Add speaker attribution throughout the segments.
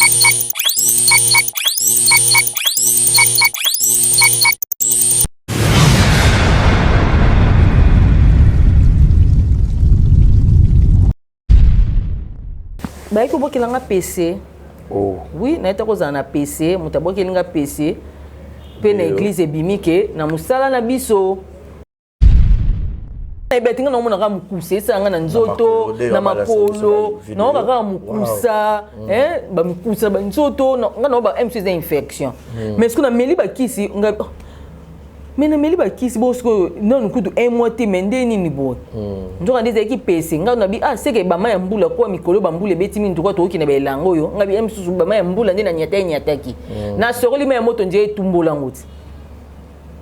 Speaker 1: Bah, il faut qu'il ait un PC.
Speaker 2: Oh.
Speaker 1: Oui, il faut qu'il ait un PC. Il faut qu'il ait un PC. Puis l'église est bimike. Na musala na biso. Ebetinga na mona mukusa sanga na nzoto na makolo na ba mukusa ba mukusa ba nzoto na ba MC des infection. Mais ce qu'on a meli ba kisi nga mais na meli ba kisi bosko non kudu un mois te mende ni bo. Ndoka des ki PC nga na bi c'est que ba ma mbula kwa mikolo ba mbule beti mi ndoko to ki na ba elango yo nga bi MC ba ma mbula ndi na nyataki na soroli ma moto nje tumbola ngoti.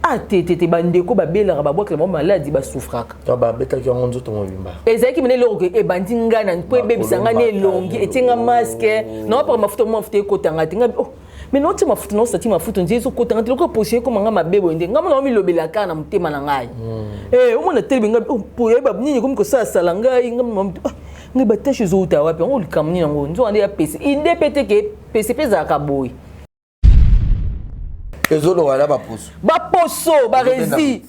Speaker 1: Ah, t'es bandeko babela rababo que maladie ba souffraka.
Speaker 2: To ba beta ki ngonzo to mobimba.
Speaker 1: Ezaki mene loke e bandinga na po bebisanga ne longi etinga masque. Non pas mafuto ko tanga tinga. Oh, mais non ti mafuto non sati mafuto nzezo ko tanga tiloko posé ko manga mabebo ndenge. Ngama na mi lobela kana mutema na ngai. Omona telbi nga po yeba nini ko miko sa salanga ngama ngi batashe zo uta wapi ngoli kamni ngo nzo ande ya pesi. Inde pete ke pesi peza ka boy.
Speaker 2: Ezolo wala baposo.
Speaker 1: Baposo, barezi.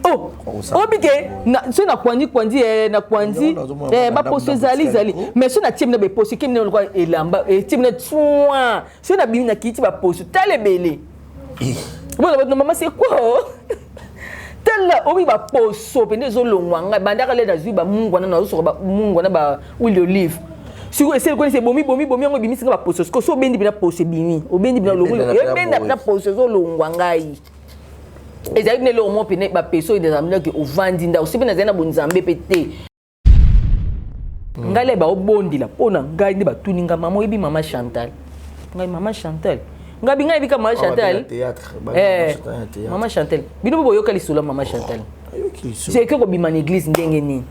Speaker 1: Oh, obike na so na kwandi baposo zali. Mais so na tim na beposo kim na kwa elamba, tim na tsoa. So na bimi na kiti baposo tale bele. Bon, maman c'est quoi? Tala obi baposo pende zo longwanga bandaka le na zuba mungwana na so ba mungwana ba huile d'olive. Si vous essayez de connaître bomi on bimi singa ba poso so bendi bina poso bimi obendi bina longo benda bina poso zo longwangai ezali ne lo mo pene ba peso des amina ke ovandi nda aussi bina zena bonzambe pete ngale ba obondi la pona ngai ndi ba tuninga mama ebi mama Chantal ngai mama Chantal ngabi ngai bika mama Chantal mama Chantal bino boyo kali sula mama Chantal c'est que ko bima na église ndenge ni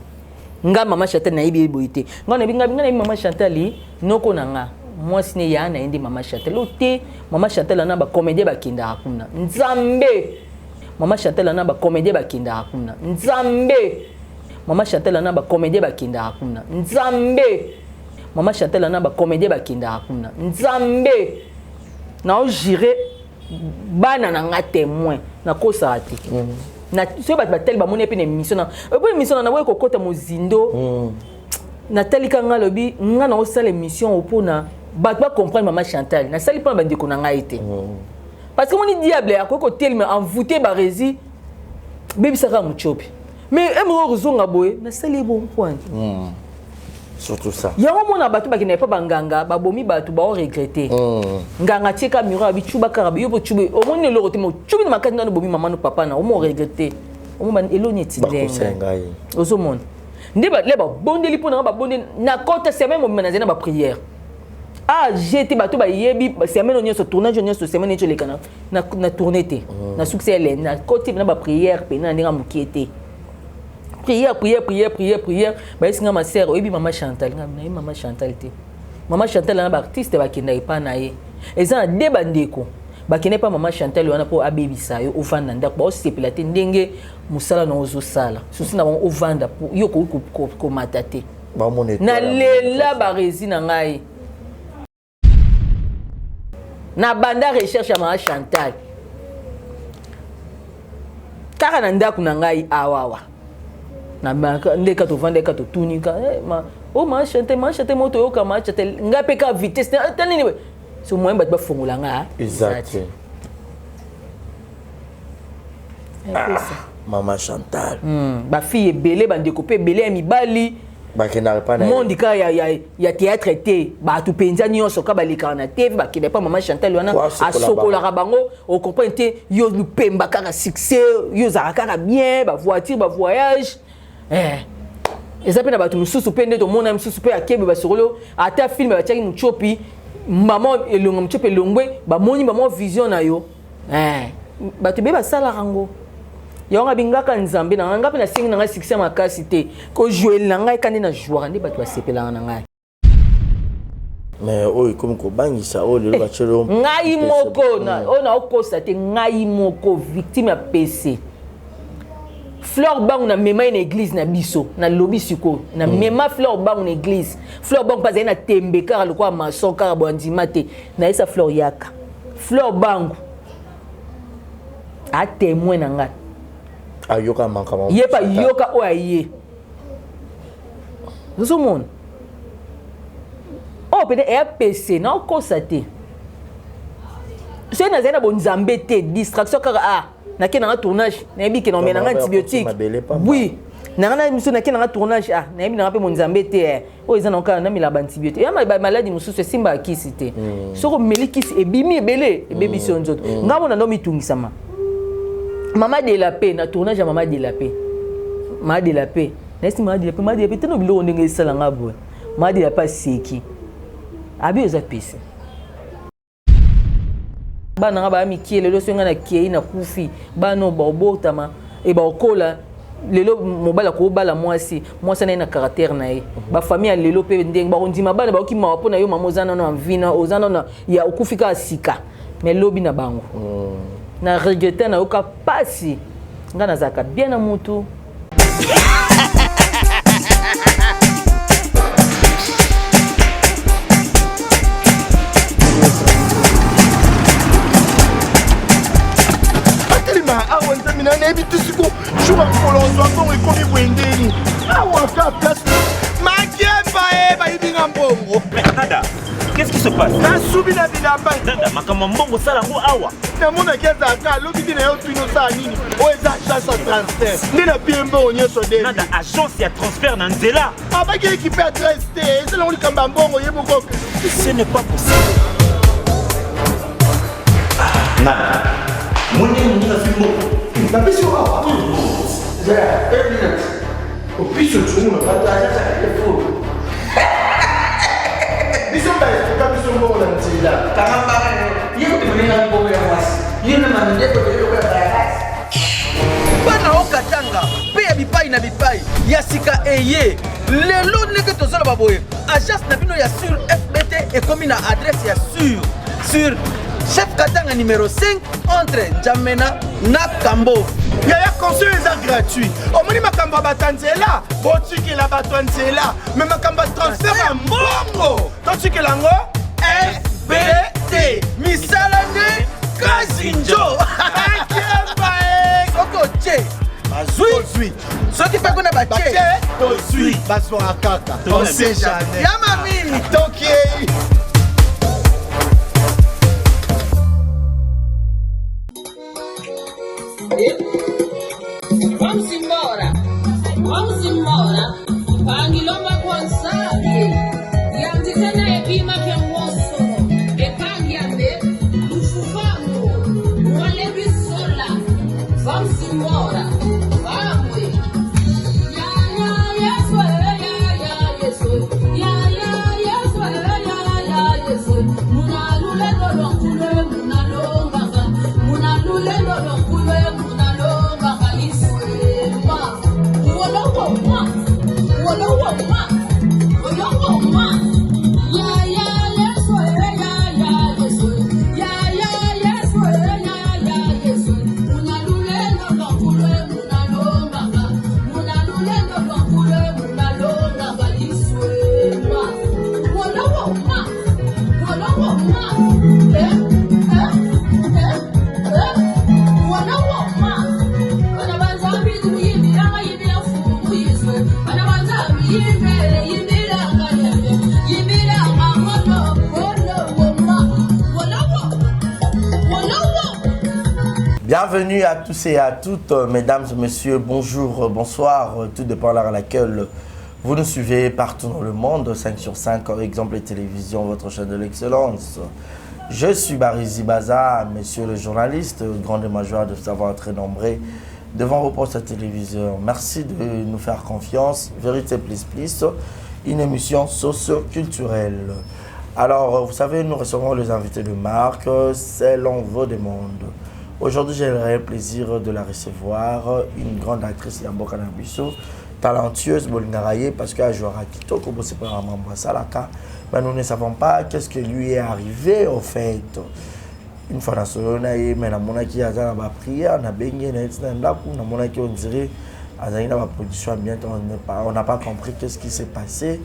Speaker 1: nga mama Chantal na ibi boité ngona binga mama Chantal noko nanga moi sine ya na indi mama Chantal ote mama Chantal na ba comédie ba kinda hakuna nzambe mama Chantal na ba comédie ba kinda hakuna nzambe mama Chantal na ba comédie ba kinda hakuna nzambe mama Chantal na ba comédie ba kinda hakuna nzambe na o jire bana na nga témoin na kosa ati na so ba tel ba moni pe na émission na émission na we ko kota mozindo na telika nga lobi nga na osala émission opona ba comprendre mama Chantal na sali pa ba ndiko na nga été parce que moni diable a ko tel me envoûté ba rési bebi saka muchopi mais emo rozonga boye na sali bon point
Speaker 2: surtout ça
Speaker 1: yango mona batu ba kina pa banganga ba bomi batu ba o regretter nganga tika miro abi chuba karabi yo chube o moni lo rote mo chubi na makati na bomi mama no papa na o mo regretter o mo ban eloni tindenga ozo mon ndeba leba bondeli pona ba bonde na kota semaine mo na zena ba prière j'étais batu ba yebi semaine onyo so tournage onyo so semaine echo lekana na tourner te na succès ele na kota na ba prière pe na ndinga mukiete prière. Bah ici ma sœur, obi mama Chantal, mama Chantal te. Mama Chantal na ba artiste ba kinda ipa na ye. Eza de bandeko. Ba kinda pa mama Chantal wana po abebisa yo ovanda ndako ba osepelate ndenge musala na ozo sala. Susi na ovanda po yo ko matate.
Speaker 2: Ba monete.
Speaker 1: Na lela ba résine ngai. Na banda recherche ya mama Chantal. Kaka na ndako na ngai awawa. Na ndeka to vanda ka to tunika ma Chantal moto yo ka ma Chantal ngape ka vitesse tani ni so moyen ba fongola nga
Speaker 2: exact mama Chantal
Speaker 1: ba fille belé ba ndeko pe belé mi bali
Speaker 2: ba kena pa na
Speaker 1: monde ka ya théâtre te ba tu penza nyonso ka ba likana te ba kena pa mama Chantal wana asokola ka bango o comprendre yo lupemba ka succès yo za ka bien ba voiture ba voyage eza pena batu mususu pende to mona mususu pe akebe basokolo ata film ba tchaki muchopi maman elonga muchopi elongwe ba moni maman vision na yo batu be basala rango yonga bingaka nzambe na nga pe na singi na nga succès makasi te ko jouer na nga kandi na jouer ndi batu basepela na nga
Speaker 2: mais oyo comme ko bangisa oyo le bachelo
Speaker 1: ngai moko na ona okosa te ngai moko victime ya PC fleur bang na mema une église na biso na lobby siko na mema fleur bang une église fleur bang pas na tembe car le quoi maçon car bandima te na esa fleur yaka fleur bang a témoin na nga
Speaker 2: ayoka mankama
Speaker 1: ye pa yoka o aye nous sommes oh peut-être est PC non constaté c'est na zena bon zambete distraction car ah na ke na tournage na yebi ke na mena antibiotique oui na miso na ke na tournage ah na yebi na pe mon zambete o ezana ka na mila antibiotique ya maladie mususu simba kisite soko melikisi ebimi ebele ebebi sonzo ngamo na ndo mitungisama Maman de la paix, na tournage à Maman de la paix. Maman de la paix. N'est-ce Maman de la paix? Maman de la paix, tu n'as pas besoin de ça là bas. Maman de la paix c'est qui? Abi oza pese. Ba na ba mi ki lelo so ngana ki na kufi. Ba no bobo tama e ba okola lelo mobala ko bala mwasi na caractère na ye. Ba famille lelo pe ndeng ba ondima ba na ba ki ma pona yo mamozana na vina ozana na ya okufika asika. Mais lobi na bango. Na regretter na oka pasi ngana zaka bien na mutu
Speaker 3: atelima awa nzamina na yebi tisiko shuka kolonzwa mbongo ekomi bwendeni awa ka place makemba e bayibinga mbongo
Speaker 4: Nada, qu'est-ce qui se passe?
Speaker 3: nasubi na bilamba
Speaker 4: Nada, makambo mbongo salango awa.
Speaker 3: namona kezaka lobi na yo twino saa nini oyo eza agence ya transfert nde na pie mbongo nyonso de
Speaker 4: Nada, agence ya transfert na nzela.
Speaker 3: abaki ekipe adresse te ezelango likambo ya mbongo ye moko
Speaker 4: Ce n'est pas possible. Nada, mwenye mwenye fimbo.
Speaker 3: napesi awa opiso tumu biso baesuka biso mbongo na nzela
Speaker 5: bana okatanga mpe ya bipai na bipai ya sika eye lelo ndenge tozoloba boye agence na bino ya sur fbt ekomi na adresse ya sur chef katanga numéro 5 entre njamena na kambo
Speaker 3: yaya conseil eza gratuit omoni makambo ya bato ya nzela botikela bato ya nzela me makambo ya transfert ya mbongo totikela yango fbt
Speaker 5: misala nde kasi njo
Speaker 3: akemba e
Speaker 5: soko tie bazwi soki mpe kuna batie
Speaker 3: tozwi bazwaka kaka on sait jamais
Speaker 5: ya mamini
Speaker 3: tokei
Speaker 6: Vamos embora. Pangilomba kwanzali. Yandikana epima kyangoso. Epangyambe. Ufufango. Wale bisola. Vamos embora. Vamos. Ya yeso. Ya yeso. Ya yeso. Munalule lolonkule. Munalombaga. Munalule lolonkule. Munalombaga. Isweba.
Speaker 2: Bienvenue à tous et à toutes, mesdames et messieurs, bonjour, bonsoir, tout dépend de l'heure à laquelle vous nous suivez partout dans le monde, 5 sur 5, exemple et télévision, votre chaîne de l'excellence. Je suis Barizi Baza, monsieur le journaliste, grande joie de savoir être nombreux devant vos postes à télévision. Merci de nous faire confiance, Vérité Plus Plus, une émission socio-culturelle. Alors, vous savez, nous recevons les invités de marque selon vos demandes. Aujourd'hui, j'ai le plaisir de la recevoir, une grande actrice Yamboka Nabiso, talentueuse Bolingaraye, parce qu'elle jouera à Kitoko, c'est pas vraiment Salaka. Mais nous ne savons pas qu'est-ce qui lui est arrivé au fait. Une fois dans ce mais la monaki a dans la prière, on a baigné dans la on dirait Azalina ma production ambiante, on n'a pas compris qu'est-ce qui s'est passé.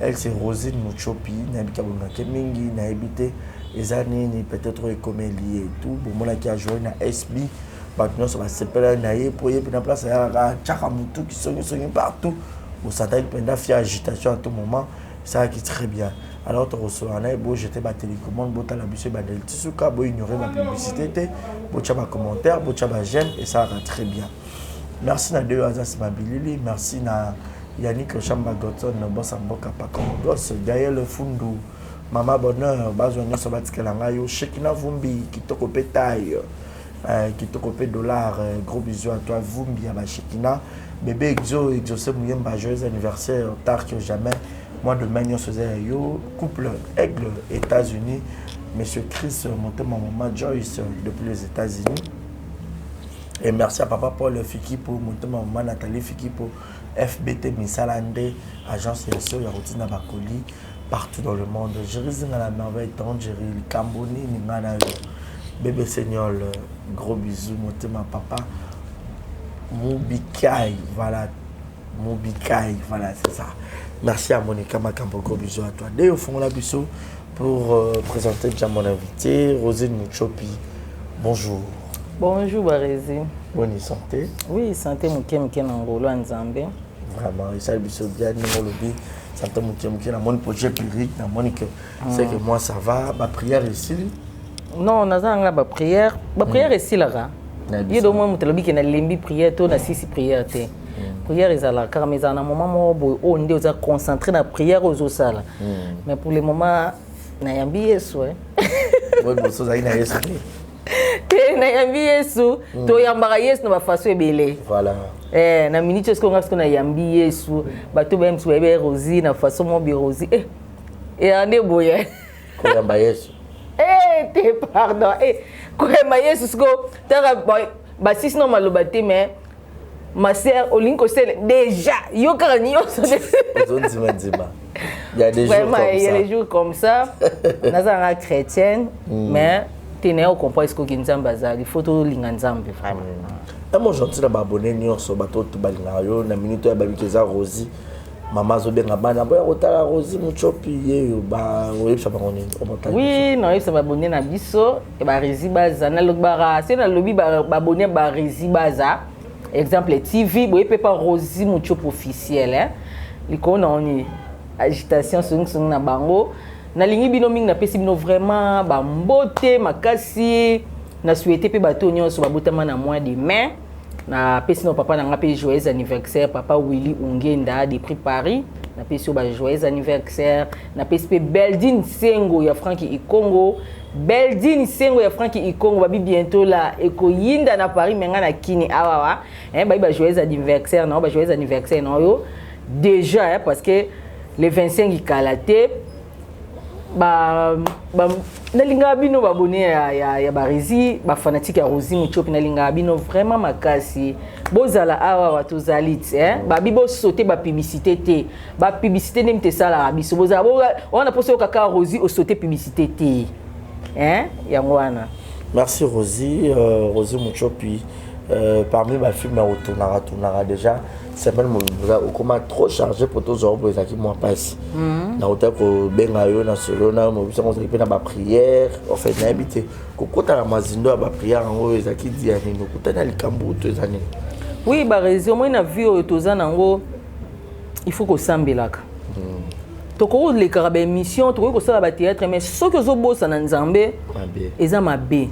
Speaker 2: Elle c'est Rosine Muchopi, Nabika Bunake Mingi, Naibité, Ezanini, peut-être Ecomélie et tout. Bon, moi qui a joué na SB, maintenant ça va s'appeler Naïe, pour y avoir place à Tchakamutu qui sont partout. Au Santa Penda fait agitation à tout moment, ça qui est très bien. Alors tu reçois un beau jeter ma télécommande, beau t'as la buse badel tisuka, beau ignorer ma publicité, beau t'as ma commentaire, beau t'as ma j'aime et ça va très bien. Merci na deux Azas Mabilili, merci na Yannick Chamba Gotson, Bossa Mboka Pakomogos, Gaël Fundu, Mama Bonheur, Bazonia Sobatikelangayo, Shekina Vumbi, Kitoko Pétaille, Kitoko Dollar, gros bisous à toi, Vumbi, à Shekina, bébé Exo, Exaucé Mouyemba, joyeux anniversaire, tard que jamais. Moi de Magnon faisait yo, couple Aigle, États-Unis, Monsieur Chris, monté ma maman Joyce depuis les États-Unis. Et merci à papa Paul Fikipo, monté ma maman Nathalie Fikipo, FBT Missalande, agence SO, Yarotina Bakoli, partout dans le monde. Jérémy à la merveille, Tangéry, Camboni, Ningana, bébé Seigneur, gros bisous, monté ma papa, Moubikai, voilà, Moubikai, voilà, c'est ça. Merci à Monica Makambo, gros bisous à toi. Dès au fond, la bisou pour présenter déjà mon invité, Rosine Muchopi. Bonjour.
Speaker 1: Bonjour, Barézi.
Speaker 2: Bonne santé.
Speaker 1: Oui, santé, Mouké Nangolo, Nzambe.
Speaker 2: Vraiment, et ça, bisou bien, nous lobby. Santé, Mouké, na mon projet public, na Monique. C'est que moi, ça va. Ma prière ici.
Speaker 1: Non, on a ma prière. Ma prière ici, là. Il y a des moments où tu as dit que tu as prière, tu as six prières. Prière est là, car mais à un moment où on est concentré dans la prière aux autres. Mais pour le moment, il y a un billet. Oui,
Speaker 2: bon, ça, il y a un billet.
Speaker 1: Il y a un billet. Tu as un billet, tu as façon de
Speaker 2: voilà.
Speaker 1: Na minute, est-ce qu'on a un billet sous bateau même sous bébé Rosie, na façon mon billet Rosie. Et on est boyé.
Speaker 2: Quoi un billet?
Speaker 1: Pardon. Quoi un billet sous quoi? Bah si sinon malobate mais ma sœur Olinko c'est déjà yo karani yo
Speaker 2: il y a des jours comme ça.
Speaker 1: Il y a des jours comme ça. Nazara chrétienne mais tenez au comprendre ce que Nzamba za il faut tout linganzambe vraiment.
Speaker 2: Et moi gentil na abonné ni so bato to balinga yo na minute ya babikeza Rosie maman zo benga bana boya kotala Rosie Muchopi ye ba oyebisa bango ni
Speaker 1: oui non yebisa abonné na biso e ba Rezi baza na lokbara c'est na lobby ba abonné ba Rezi baza exemple TV boye pe pas Rosie Muchopi officiel hein likona oni agitation sung na bango na lingi bino mingi na pesi bino vraiment ba mbote makasi na souhaité pe bato nyonso ba botama na mois de mai na pesi no papa na nga pe joyeux anniversaire papa Willy Ungenda depuis Paris na pesi ba joyeux anniversaire na pesi pe Beldine Sengo ya Franki Ikongo Beldine Sengo ya Franki Ikongo ba bientôt là ekoyinda na Paris menga na kini awawa ba joyeux anniversaire na ba joyeux anniversaire no yo déjà parce que le 25 ikalaté nalinga bino babone ya Barézi ba fanatique ya Rosie Muchopi nalinga bino vraiment makasi bozala awa watozali ba bibo sauter ba publicité te ba publicité nem te sala biso bozala on a posé kaka Rosie au sauter publicité te yango wana.
Speaker 2: Merci Rosie Rosie Muchopi parmi ma film na retournera déjà c'est même comment trop chargé pour tous les gens qui m'ont passé na hôtel ko benga yo na selona mo bisa ko na ba prière en fait na habité ko kota na mazindo ba prière ngo ezaki dia nini ko tana likambu to ezani
Speaker 1: oui ba raison moi na vie o tozana ngo il faut ko sambelaka to ko le karabe émission to ko sala ba théâtre mais ce que zo bossa na Nzambe eza mabe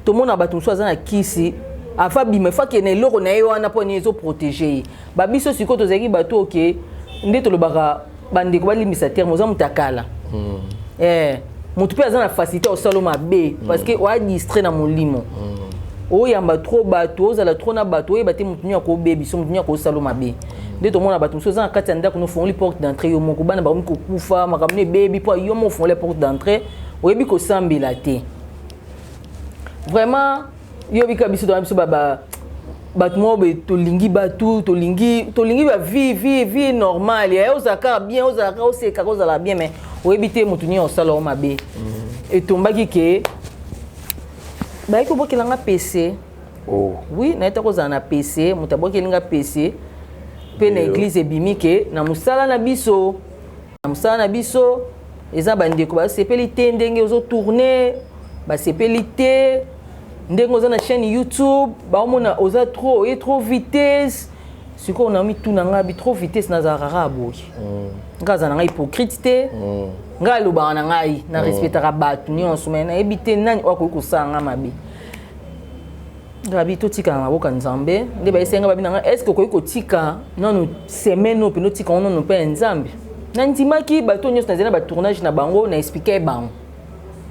Speaker 1: to mona ba to so za na kisi afa bima fa ke na eloko na yo wana po ni zo protéger ba biso siko to zaki bato ke nde to lobaka bande ko balimisa terme za mutakala mutu pe azana facilité au saloma B parce que wa distrait na molimo o yamba trop bato za la trop na bato e baté mutu nya ko bebi so mutu nya ko saloma B nde to mona bato so za kati anda ko no fon li porte d'entrée yo moko bana ba ko kufa makamne bebi po yo mo fon les porte d'entrée o yebi ko sambila te vraiment yo bika biso do biso baba batmo be tolingi batu tolingi ba vie normale ya ozaka bien ozaka oseka kozala bien mais oyebite mutuni osala o mabe et tombaki ke ba ko bokelanga PC
Speaker 2: Oh.
Speaker 1: Oui, na été kozala na PC, mutabwa kelinga PC. Pe na église ebimike na musala na biso. Na musala na biso, eza bandeko ba sepeli te ndenge ozo tourner, ba sepeli te ndenge oza na chaîne YouTube, ba omona oza trop vitesse. Siko on a mis tout na ngabi trop vitesse na zarara boy. Ngaza na ngai hypocrite te. Nga loba na ngai na respectera batu nyonso mais na ebite nani okoki kosanga mabe. Ngabi to tika na boka nzambe, nde ba esenga babi na ngai est-ce que okoki kotika nanu semaine no peno tika ono no pe nzambe. Na ndimaki bato nyonso na zena ba tournage na bango na expliquer bango.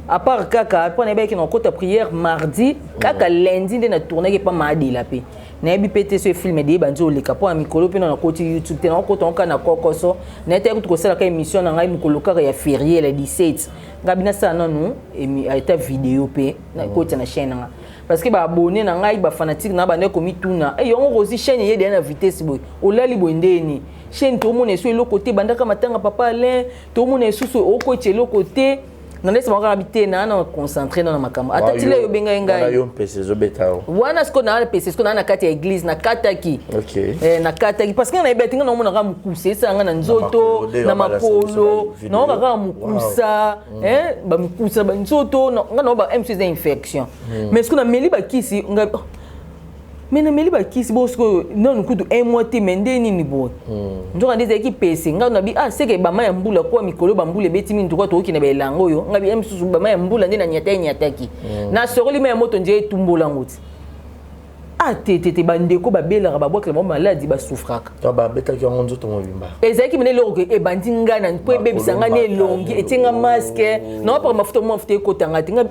Speaker 1: À part kaka, pour n'ébé qui n'a côté prière mardi, kaka lundi de na tourner qui pas mardi la paix. N'ébé pété ce film de banjo le capo à mikolo pe na côté YouTube, te na côté on kana kokoso, n'était que ça la émission na ngai mikolo ka ya férié le 17. Ngabina ça non nous et a été vidéo pe na côté na chaîne nga. Parce que ba abonné na ngai ba fanatique na ba ne komi tuna. Et on aussi chaîne yé de na vitesse boy. O la li bondeni. Chaîne tout monde est sur le côté bandaka matanga papa Alain, tout monde est sur au côté le côté. Non laisse moi habiter na concentrer dans makambo atatile yo benga ngai
Speaker 2: yo mpese zo betao
Speaker 1: wana sko na pese sko na kati ya église na kataki na kataki parce que na betinga na mona ka mukuse sanga na nzoto na makolo na ka mukusa ba mukusa ba nzoto na ba MC infection mais sko na meli ba kisi nga mais na meli ba kisi bosko non kudu un mois te mende nini bo nzo ngande zeki pese nga na bi c'est que ba maya mbula kwa mikolo ba mbule beti min tukwa to kina ba elango yo nga bi emsusu ba maya mbula ndi na nyataki na soroli maya moto nje tumbola ngoti tete bandeko ba bela ba bokela mo maladi ba souffraka
Speaker 2: to ba beta ki ngonzo to mobimba
Speaker 1: ezeki mene loko e bandinga na po ebebisanga ne longi etinga masque na pa mafuta ko tanga tinga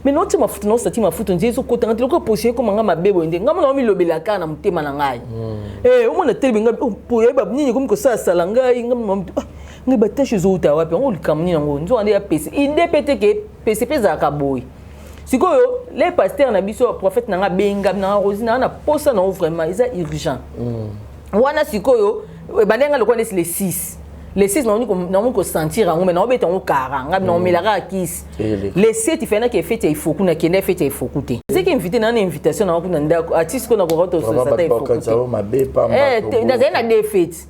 Speaker 1: mais non tu mafuta non sati mafuta njezo ko tanga tiloko posier ko manga mabebo ndenge ngama na mi lobela ka na mutema na ngai omona tele benga po yeba nini ko mko sala ngai ngama ngai batashe zo uta wapi ngo likamni ngo nzo ande ya pese inde pete ke pese peza ka boy sikoyo les pasteurs na biso prophète na nga benga na rosina na posa na vraiment isa urgent wana sikoyo bandenga lokwa les 6 les 6 na on sentir ngo mais na obeta ngo karanga na omelaka kisi les 7 il fait que fête il faut kuna kende fête il faut coûter c'est qui invité na invitation na kuna ndako artiste ko na ko roto so ça il faut coûter na zena des fêtes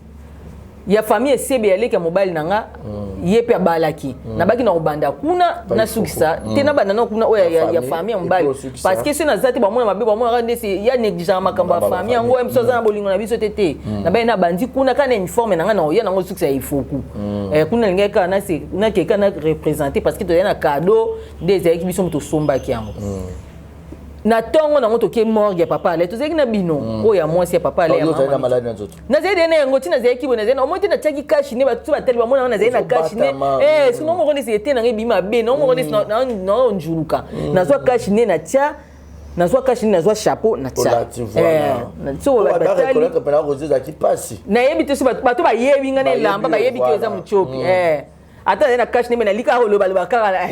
Speaker 1: ya famille sebe ya leka mobile nanga yepe balaki na baki na obanda kuna na sukisa tena banda na kuna oya ya famille mobile parce que c'est na zati ba mona mabe ba mona rende c'est ya négligent makamba famille ngo emsoza na bolingo na biso tete na ba na bandi kuna kana uniforme nanga na oya nango sukisa ifoku kuna ngeka na c'est na keka na représenter parce que to ya na cadeau des équipes biso moto somba ki yango na tongo na moto ke morgue papa ale to zeki na bino oya mwasi ya papa ale ya mama
Speaker 2: na malade na nzoto
Speaker 1: na zedi na ngoti na zeki bo na zedi na omoti na chaki cash ne ba tu ba tele ba mona na zedi na cash ne sino mo kone se ete na ngebi mabe na mo kone na njuluka na zo cash ne na tia na zo cash ne na zo chapeau na tia na so ba batali
Speaker 2: ko pena ko zeza ki pasi
Speaker 1: na yebi to ba to ba yebi ngane lamba ba yebi ke za muchopi ata na cash ne na lika holo ba kala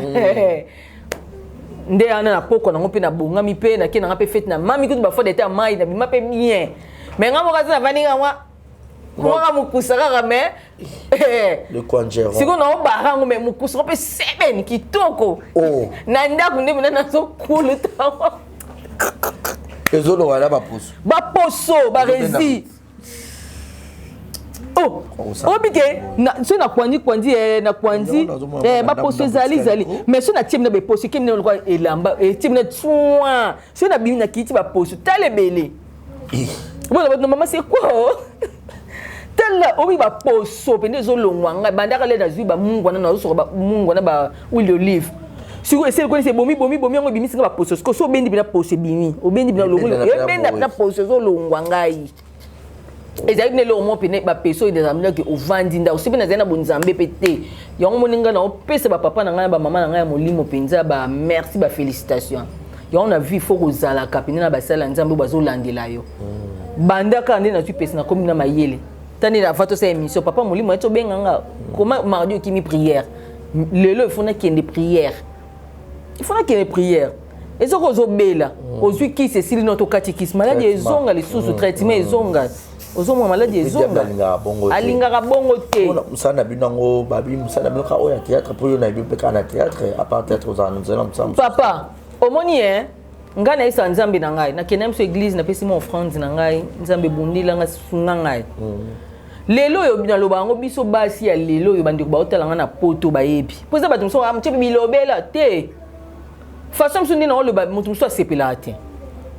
Speaker 1: nde ana na poko na ngope na bonga mi pe na ke na ngape fete na mami kutu ba fo de ta mai na bima pe bien mais ngamo kaza na vaninga mwa mukusa kaka mais
Speaker 2: le conjero
Speaker 1: siko na obarango mais mukusa pe seben kitoko na ndaku nde na so kulu tawo
Speaker 2: ezolo wala ba
Speaker 1: poso ba rezi obike na so na kwandi na kwandi ba poso zali mais so na tiemna be poso kemna lokwa elamba tiemna tsoa so na bimi na kiti ba poso talebele bon maman c'est quoi tella obi ba poso pende zo longwanga bandaka le na zui ba mungwana na so ba mungwana ba huile olive siko ese ko se bomi ngo bimi singa ba poso so bendi bina poso bimi obendi bina longwanga ebenda na poso zo longwanga yi ezali ne lo mo pene ba peso ide zamela ke ovandi nda usibe na zena bonzambe pete yango moninga na opesa ba papa na ngai ba mama na ngai molimo penza ba merci ba félicitations yango na vie faut kozala kapine na ba sala nzambe bazo landela yo bandaka nde na tu pesa na komi na mayele tani na fato sa émission papa molimo eto benganga comment mardi qui mi prière lelo il faut na kende prière et ce qu'on bela ozui ki c'est sili notre catéchisme maladie ezonga les sous traitement ezonga ozomo maladie ezonga alingaka bongo te
Speaker 2: musana binango babi musana binoka oya théâtre pour yo na bi peka na théâtre à part théâtre aux annonces
Speaker 1: papa omoni nga na isa nzambe na ngai na kena mso église na pesi mo offrande na ngai nzambe bundila nga sunga ngai lelo yo bina loba ngo biso basi ya lelo yo bandi ko baotala nga na poto bayebi poza bato mso amche bilobela te façon mso ndina oloba mutu mso asepela te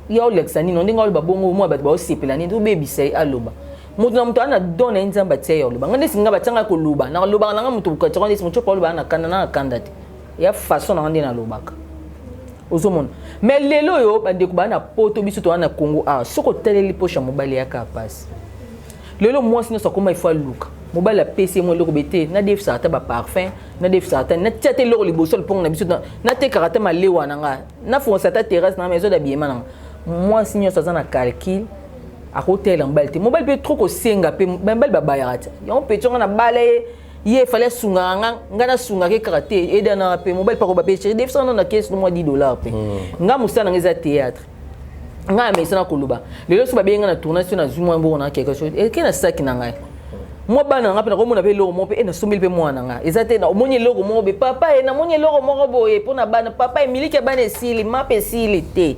Speaker 1: ya olexani no ndinga oloba bongo mo bato baosepela ni to bebisa aloba mutu na mutu ana dona nzamba te ya oloba ngane singa batanga ko loba na loba nga mutu ko tshonde mutu ko oloba na kanda te ya façon na ndina lobaka ozomona mais lelo yo bande ko bana poto biso to na Congo soko teleli pocha mobali ya kapasi lelo moi sino sokoma ifwa luka mobali a PC mo loko bete na def sa ta ba parfum na def sa ta na tiate loko liboso le pong na biso na te karata malewa na nga na fonsa ta terrasse na maison d'habillement na moi sino ça na calcul a hotel en balte mobali pe trop ko senga pe mbali baba ya rata yo pe tonga na balaye ye fallait sunga ngana sunga ke karate eda na pe mobile pa ko ba pêcher def ça na caisse no moins $10 pe nga musana ngeza théâtre nga mais ça na koluba lelo so ba benga na tournage na zuma mbo na quelque chose et kena saki na ngai mo bana nga pe na ko mona pe lo mo pe na somil pe mo na nga ezate na omonye logo mo be papa e na monye logo mo boye pona bana papa emilike bana esili ma pe sili te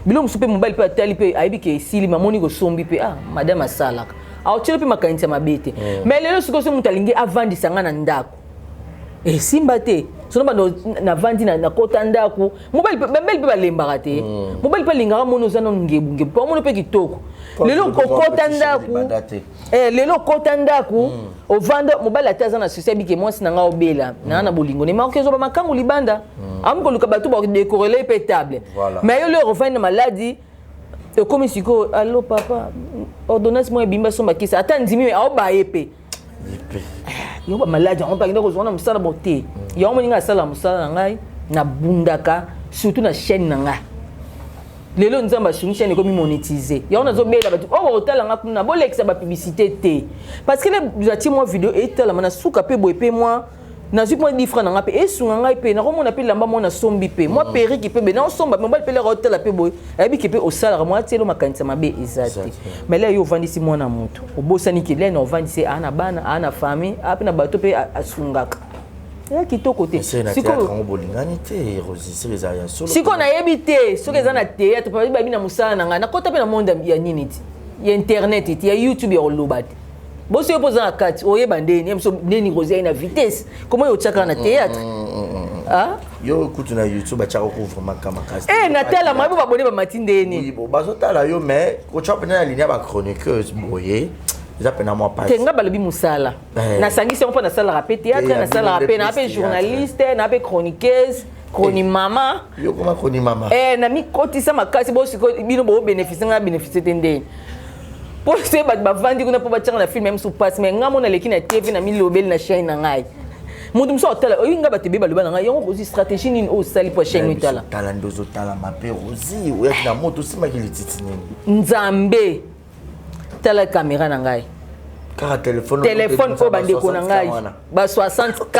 Speaker 1: bilo musupe mobile pe atali pe aibi ke esili mamoni ko sombi pe madame asalaka aotshele pe makanisa mabete mais lelo siko so mutalingi avandisa nga na ndako simba te sono bando na vandi na kota ndako mobile pe balembaka te mobile pe lingaka mono zana ngebu pa mono pe kitoko lelo kota ndako lelo kota ndako ovanda mobile ataza na succès bike mwasi na nga obela na bolingo ne makezo ba makangu libanda amko luka batu ba décorer pe table mais yo le revend na maladie et comme siko allo papa ordonnance moi bimba so makisa ata ndimi a ba yepe yo ba malade on pa ngoko zona musala bote yo mo ninga sala musala ngai na bundaka surtout na chaîne na ngai lelo nzamba shuni chaîne ko mi monétiser yo na zo bela batu otala nga kuna bolexa ba publicité te parce que les ati moi vidéo etala mana suka pe boye pe moi na zui point di frana nga pe esunga ngai pe na ko mona pe lamba mona sombi pe moi peri ki pe be na somba me pe le hotel pe boy ebi ki pe o sala moi tielo makanisa mabe ezati mais là yo vandisi mona mutu obosani ki le na vandisi ana bana ana famille apena bato pe asungaka ya kitoko te
Speaker 2: siko bolingani te rosisi rezaya solo
Speaker 1: siko na yebi te soki eza na théâtre pa babi na musala na nga na kota pe na monde ya nini ti ya internet ti ya YouTube ya oloba te boso yo poza na kati oyeba ndeni emso ndeni rozia na vitesse comment yo tchaka na théâtre
Speaker 2: yo kutu na YouTube ba tchaka ko vraiment kama kasi
Speaker 1: na tala mabe ba bone ba matindeni
Speaker 2: bazo tala yo mais ko tchapa na ligne ba chroniqueuse boye eza pena moi pas
Speaker 1: tenga balobi musala na sangisi on pa na sala rapé théâtre na sala rapé na pe journaliste na pe chroniqueuse kroni mama
Speaker 2: yo koma kroni mama
Speaker 1: na mi kotisa makasi bosi ko bino bo bénéficier nga bénéficier tendeni pour se ba vandi kuna po batanga na film même sous passe mais ngamo na leki na TV na milobel na chaîne na ngai mudu mso otala oyinga batebe baloba na ngai yango ozi stratégie nini o sali po chaîne utala
Speaker 2: tala ndozo tala mape ozi oya na moto sima ki lititi nini
Speaker 1: nzambe tala caméra na ngai
Speaker 2: car téléphone
Speaker 1: po bande ko na ngai ba 60k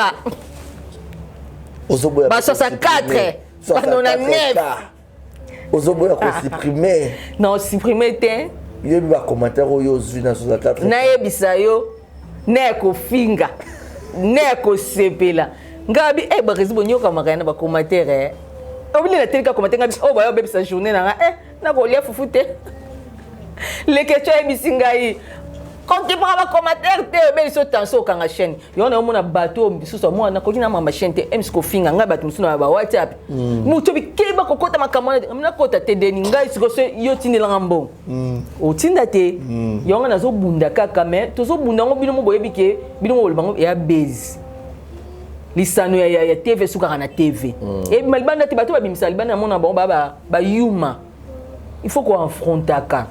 Speaker 2: ozoboya
Speaker 1: ba 64 ba 99
Speaker 2: ozoboya ko supprimer
Speaker 1: non supprimer te
Speaker 2: il y a commentaire oyo zui na 64
Speaker 1: na yebisa yo ne ko finga ne ko sepela ngabi ba rezibo nyoka makana ba commentaire obile na telika commentaire ngabi ba yo bebisa journée na nga na ko lia fufute le question ebisingai quand tu prends ba commentaire te be so tanso kanga chaîne yo na mona bato bisuso mo na ko kina mama chaîne te emsko finga nga bato musuna ba WhatsApp muto bi keba ko kota makamona na kota te deni ngai siko so yo tinela ngambo o tinda te yo nga nazo bunda kaka mais to zo bunda ngo bino mo boyebi ke bino mo bango ya base lisano ya TV suka na TV e malibanda te bato ba bimisa libanda mona bango ba yuma il faut qu'on affrontaka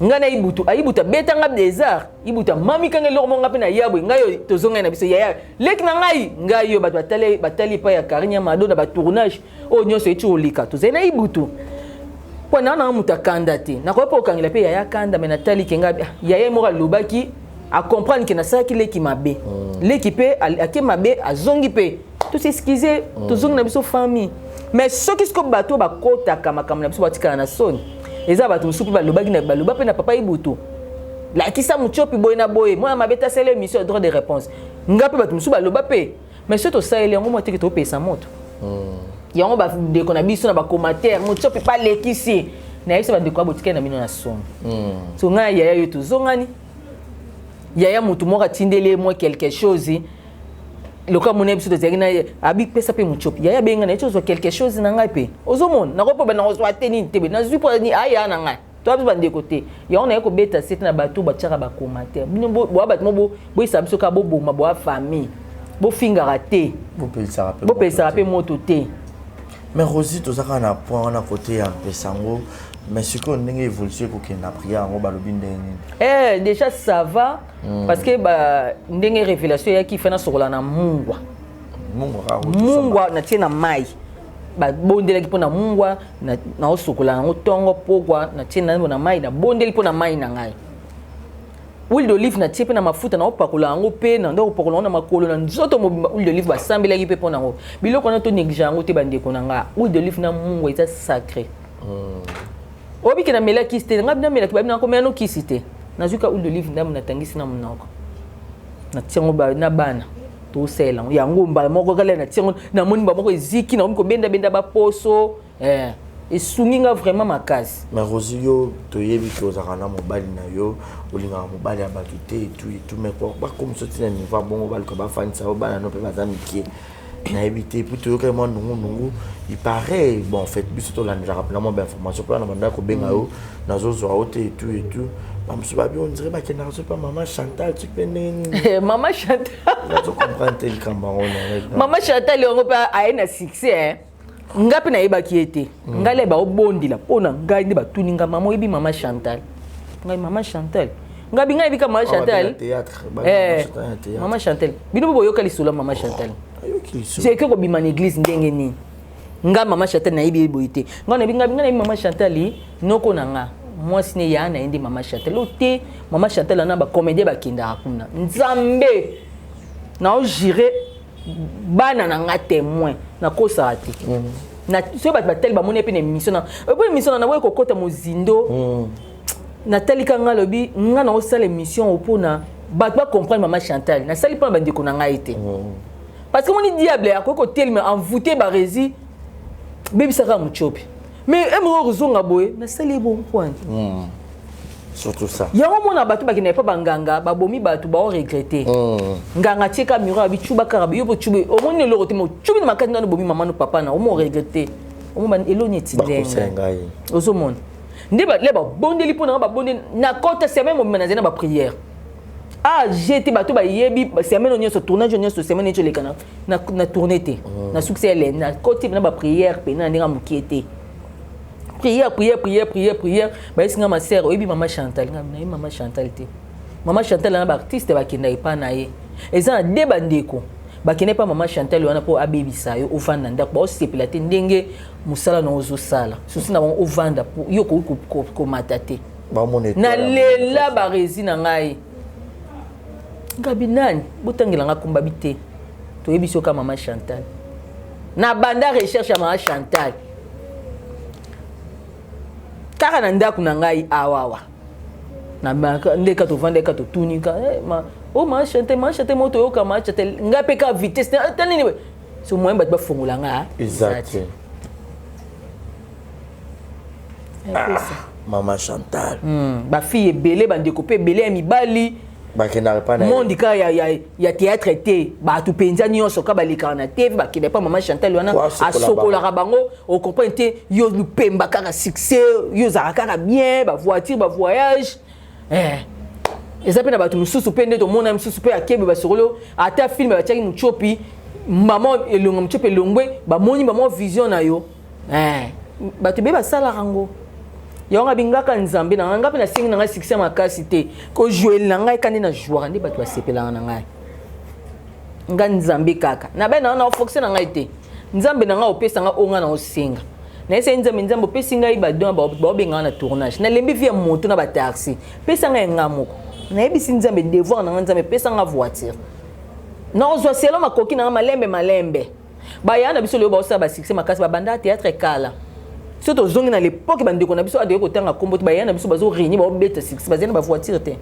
Speaker 1: ngana ibuta betanga desert ibuta mami kanga lo monga pe na yabwe ngayo tozonga na biso ya lek na ngai ngayo bato batali pa ya Karinya Mado na ba tournage o nyonso eti olika tozena ibutu po na muta kanda te na ko po kangela pe ya kanda me na tali kenga ya mo lobaki a comprendre que na saki leki mabe leki pe ake mabe azongi pe tout s'excuser tozonga na biso famille mais ce qui se ko bato ba kota kama na biso batika na soni eza bato musupi balobaki na baloba pe na papa ibutu la kisa muchopi boy na boy moi mabeta sele mission droit de réponse ngape bato musupi baloba pe mais surtout ça ele ngo mo teke to pesa moto yango bandeko na biso na bacommentaire motsopi pa lekisi na yeso bandeko abotika na bino na somo so ngai yaya yo tozongani yaya mutu moko atindeli moi quelque chose loka mona biso tozali na abi pesa pe motsopi yaya benga na yeso quelque chose na ngai pe ozomona nakopo bana ozwa teni tebe na zui po ni aya na ngai to abi bandeko te yango na yeko beta set na bato batiaka bacommentaire bino bo bato mo bo isa biso ka bo boma bo famille bo fingara te bo pesa pe moto te.
Speaker 2: Mais Rosie, tout ça qu'on a point on a côté un peu sango, mais ce qu'on a évolué pour qu'il n'a prié en balobin de.
Speaker 1: Déjà ça va parce que bah ndenge révélation ya qui fait na sokola na mungwa. Mungwa na tina mai. Ba bondela ki pona mungwa na osokola na otongo pokwa na tina na mai na bondeli pona mai na ngai. Huile d'olive na tiepe na mafuta na opakola yango pe na ndo opakola na makolo na nzoto mobimba huile d'olive basambelaki pe pona ngo biloko na to néglige yango te bandeko na nga huile d'olive na mungwa eza sacré obiki na mela kisi te nga bina mela kibabi na komela no kisi te nazuka huile d'olive ndamu natangisi na monoko na tiango ba na bana to sela yango mbala moko kala na tiango na moni ba moko eziki na omiko benda ba poso et souminga vraiment ma case.
Speaker 2: Mais Rosio, tu y es vu que aux arana mobile na yo, ou linga mobile à batute et tout mais pas comme ça tu n'as pas bon mobile comme ba fan ça au bana no pe ba zamiki. Na évité pour tout que moi non il paraît bon en fait bis to la déjà rapidement ben information pour na banda ko benga yo na zo zo haute et tout Maman Subabi, on dirait que c'est pas Maman Chantal, tu connais.
Speaker 1: Maman Chantal.
Speaker 2: Tu comprends tel Cameroun.
Speaker 1: Maman Chantal, on va avoir un succès. Ngapi na yeba kiete ngale ba obondi la pona ngai ndi batuninga mama ebi Maman Chantal ngai Maman Chantal ngabi ngai bika Maman Chantal Maman Chantal bino boyo kali sula Maman Chantal c'est que ko bima na église ndenge ni nga Maman Chantal na yebi boyite ngana binga binga na Maman Chantal noko nanga moi sine ya na ndi Maman Chantal ote Maman Chantal na ba comédie ba kinda akuna nzambe na o jire bana na nga témoin na kosa ati na so ba tel ba moni pe na émission na émission na we ko kota mozindo na telika nga lobi nga na osala émission opona ba comprendre Maman Chantal na sali pa ba ndiko na nga été parce que moni diable a ko telme envoûté ba rési bebi saka muchopi mais emro rozonga boye na sali bon point
Speaker 2: surtout ça
Speaker 1: yango mona bato bakina pa banganga babomi bato ba regretter nganga tika miro abichuba karabi yobo chube omoni loro timo chubi na makati na bomi mama no papa na omo regretter omo ban eloni tidenga ozomon ndeba leba bondeli pona ba bonde na kota semaine mo menazena ba prière j'étais bato ba yebi semaine onyo so tournage onyo so semaine echo lekana na tourner te na succès ele na kota na ba prière pe na ndinga mukiete prière. Bah ici ma sœur, oui Maman Chantal, Maman Chantal te. Maman Chantal na ba artiste ba kenda ipa na ye. Eza na debandeko. Ba kenda pa Maman Chantal wana po abebisa yo ovanda ndako ba osepela te ndenge musala na ozo sala. Susi na bon ovanda po yo ko matate.
Speaker 2: Ba moneto.
Speaker 1: Na lela ba resina ngai. Ngabi nani botangela nga kumba bite. To yebiso ka Maman Chantal. Na banda recherche ya Maman Chantal. Kaka na ndaku na ngai awawa na ndeka to vandeka to tunika Maman Chantal moto yoka Maman Chantal ngape ka vitesse tani ni so moyen bat ba fongula nga
Speaker 2: exact Maman Chantal
Speaker 1: ba fille belé bandeko pe belé mibali
Speaker 2: ba kenal pa na
Speaker 1: monde ka ya théâtre te ba tu penza nyonso ka balika na TV ba kine pa Maman Chantal wana asokola ka bango o comprend te yo lupemba ka succès yo za ka bien ba voiture ba voyage eza pe na ba tu mususu pe nde to mona mususu pe akebe ba sokolo ata film ba tchaki muchopi maman elonga muchopi longwe ba moni maman vision na yo ba te be ba sala rango yonga bingaka nzambe na nga pe na singi na nga succès makasi te ko jouer na nga kandi na jouer ndi bato basepela na nga nga nzambe kaka na be na fonctionner na nga ite nzambe na nga opesa nga onga na osinga na ese nzambe opesa nga iba don ba benga na tournage na lembi via moto na ba taxi pesa nga ngamoko na ebisi nzambe devoir na nga nzambe pesa nga voiture na ozo selo makoki na malembe ba yana biso leo ba osa ba succès makasi ba banda théâtre kala surtout zongi na l'époque bandeko na biso adeko tanga kombo ba yana biso bazo réunir ba beta succès ba zena ba voiture te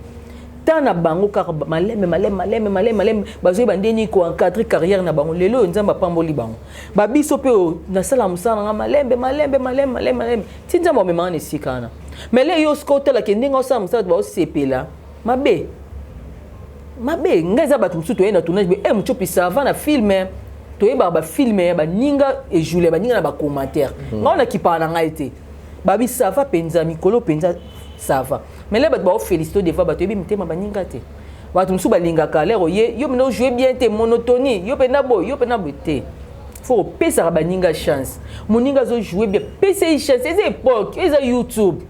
Speaker 1: tana bango kaka maleme bazoyi bandeni ko encadrer carrière na bango lelo nzamba pamboli bango ba biso pe na sala musala nga malembe ti nzamba omema na esika na mais le yo skotela ke ndinga osala musala ba osepela mabe ngeza bato mususu toye na tournage be muchopi ça va na filme toye ba filme ba ninga et jouer ba ninga na ba commentaire nga na kipa na ngai te ba bi ça va penza mikolo penza ça va mais là ba féliciter des fois ba toyebi mitema ba ninga te bato mususu balinga ka lero yo mino jouer bien te monotonie yo pe na boy te faut pesa ba ninga chance moninga zo jouer bien pesa chance c'est époque eza YouTube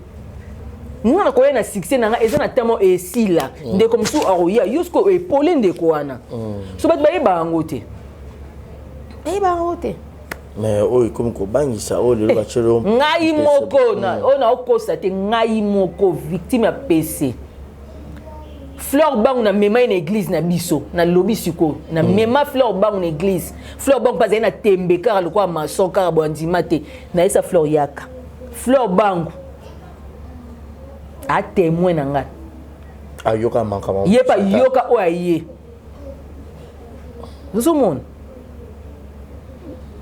Speaker 1: ngana ko na succès nanga eza na tamo esila ndeko musu aroya yusko epole ndeko wana so bat baye bango te
Speaker 2: mais oyo comme ko bangisa oyo le bachelo
Speaker 1: ngai moko na ona okosa te ngai moko victime ya PC Fleur bangu na mema na église na biso na lobby siko na mema Fleur bangu na église Fleur bangu pas na tembe car le quoi maçon car bandima te na esa Fleur yaka Fleur bangu a témoin na nga
Speaker 2: ayoka mankama
Speaker 1: yepa yoka o aye zo mon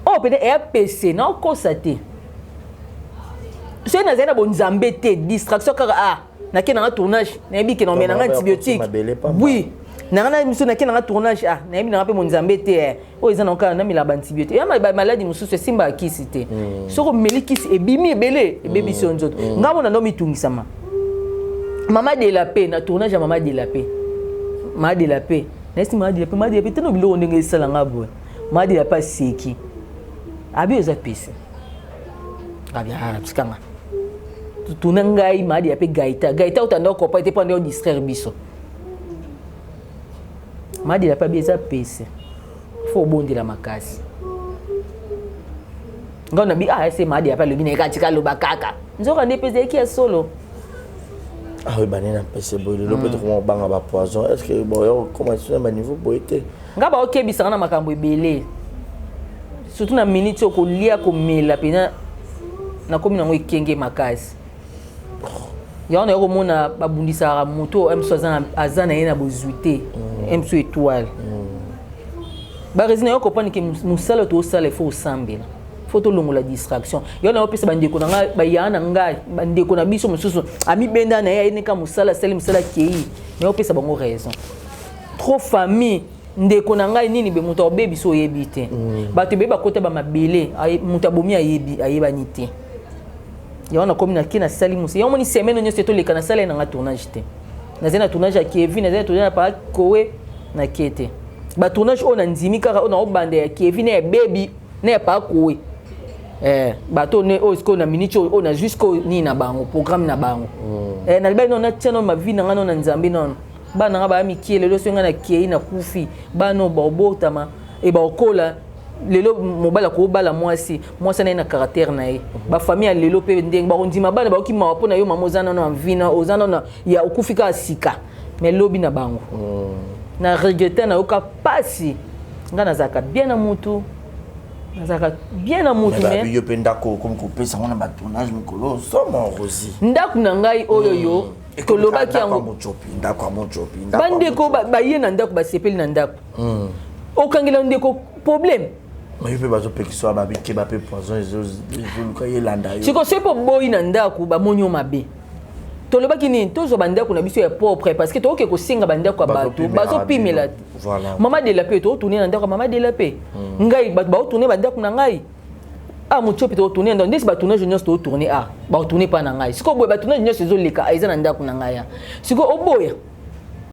Speaker 1: o pede e PC na ko sate c'est na zena bon nzambe te distraction car na ke na tournage na bi ke na mena antibiotique oui na na miso na ke na tournage na bi na pe mon nzambe te o eza na ka na mila antibiotique ya maladie mususu simba kisi te soko melikisi ebimi ebele ebebi so nzoto ngamo na no mitungisama Maman de la paix, na tournage à Maman de la paix. Maman de la paix. N'est-ce Maman de la paix? Maman de la paix, t'as oublié on est ça là ngabo. Maman de la paix c'est qui? Abi oza PC. Abi pskanga. Tunangai Maman de la paix Gaïta utanda ko pas été prendre distraire biso. Maman de la paix bieza PC. Faut bondi la makasi. Ngona bi c'est Maman de la paix le bina katika lo bakaka. Nzoka ne PC qui est solo.
Speaker 2: Ah oui, banana PC boy le peut comment banga ba poison est-ce que bon comment ça à niveau boité
Speaker 1: ngaba OK bisanga na makambo ebele surtout na minute ko lia ko mela pena na komi na ngikenge makasi ya on ko mona babundisa moto M60 azana yena bozuité M2 étoile ba resina yo comprendre que musala to sala faut sambela photo longo la distraction yo na opesa bandeko na nga ba yana ngai bandeko na biso mususu ami benda na ya ineka musala sele musala kei na opesa bango raison trop famille ndeko na ngai nini be muto obebi so yebite bato be bakota ba mabele muto abomi ayeba nité yo na komi na kina sali musi yo moni semaine nyose to le kana sala na nga tournage te na zena tournage ya Kevin na zena tournage pa kowe na kete ba tournage ona ndimi kaka ona obande ya Kevin na baby na pa kowe bato ne osko na minicho on a jusqu'au ni na bango programme na bango na liba no na teno ma vie na ngano na nzambe non ba na ba mi kiele lo senga na kei na kufi ba no bobota ma e ba okola lelo mobala ko bala mwasi na caractère na ye ba famille lelo pe ndeng ba ondima bana ba okima po na yo mamozana na vina ozana na ya okufika asika mais lobi na bango na regretter na oka pasi ngana zaka bien na mutu nazaka bien na mutu mais
Speaker 2: yo pendako comme couper ça on a tournage mikolo somo rosi
Speaker 1: ndaku na ngai oyo yo koloba ki yango
Speaker 2: ndako
Speaker 1: bandeko ba ye na ndako ba sepeli na ndako okangela ndeko problème
Speaker 2: mais pe bazo pekiso ba bike ba pe poison ezoluka yelanda yo
Speaker 1: siko sepo boyi na ndako ba monyo mabe toloba ki nini tozo bandako na biso ya propre parce que to ke ko singa bandako ba bato bazo pimela
Speaker 2: voilà
Speaker 1: Maman de la paix to tourner na ndako Maman de la paix ngai ba tourner bandako na ngai muchopi to tourner ndako ndesi ba tourner junior to tourner ba tourner pa na ngai siko boy ba tourner junior sezo leka aiza na ndako na ngai siko oboya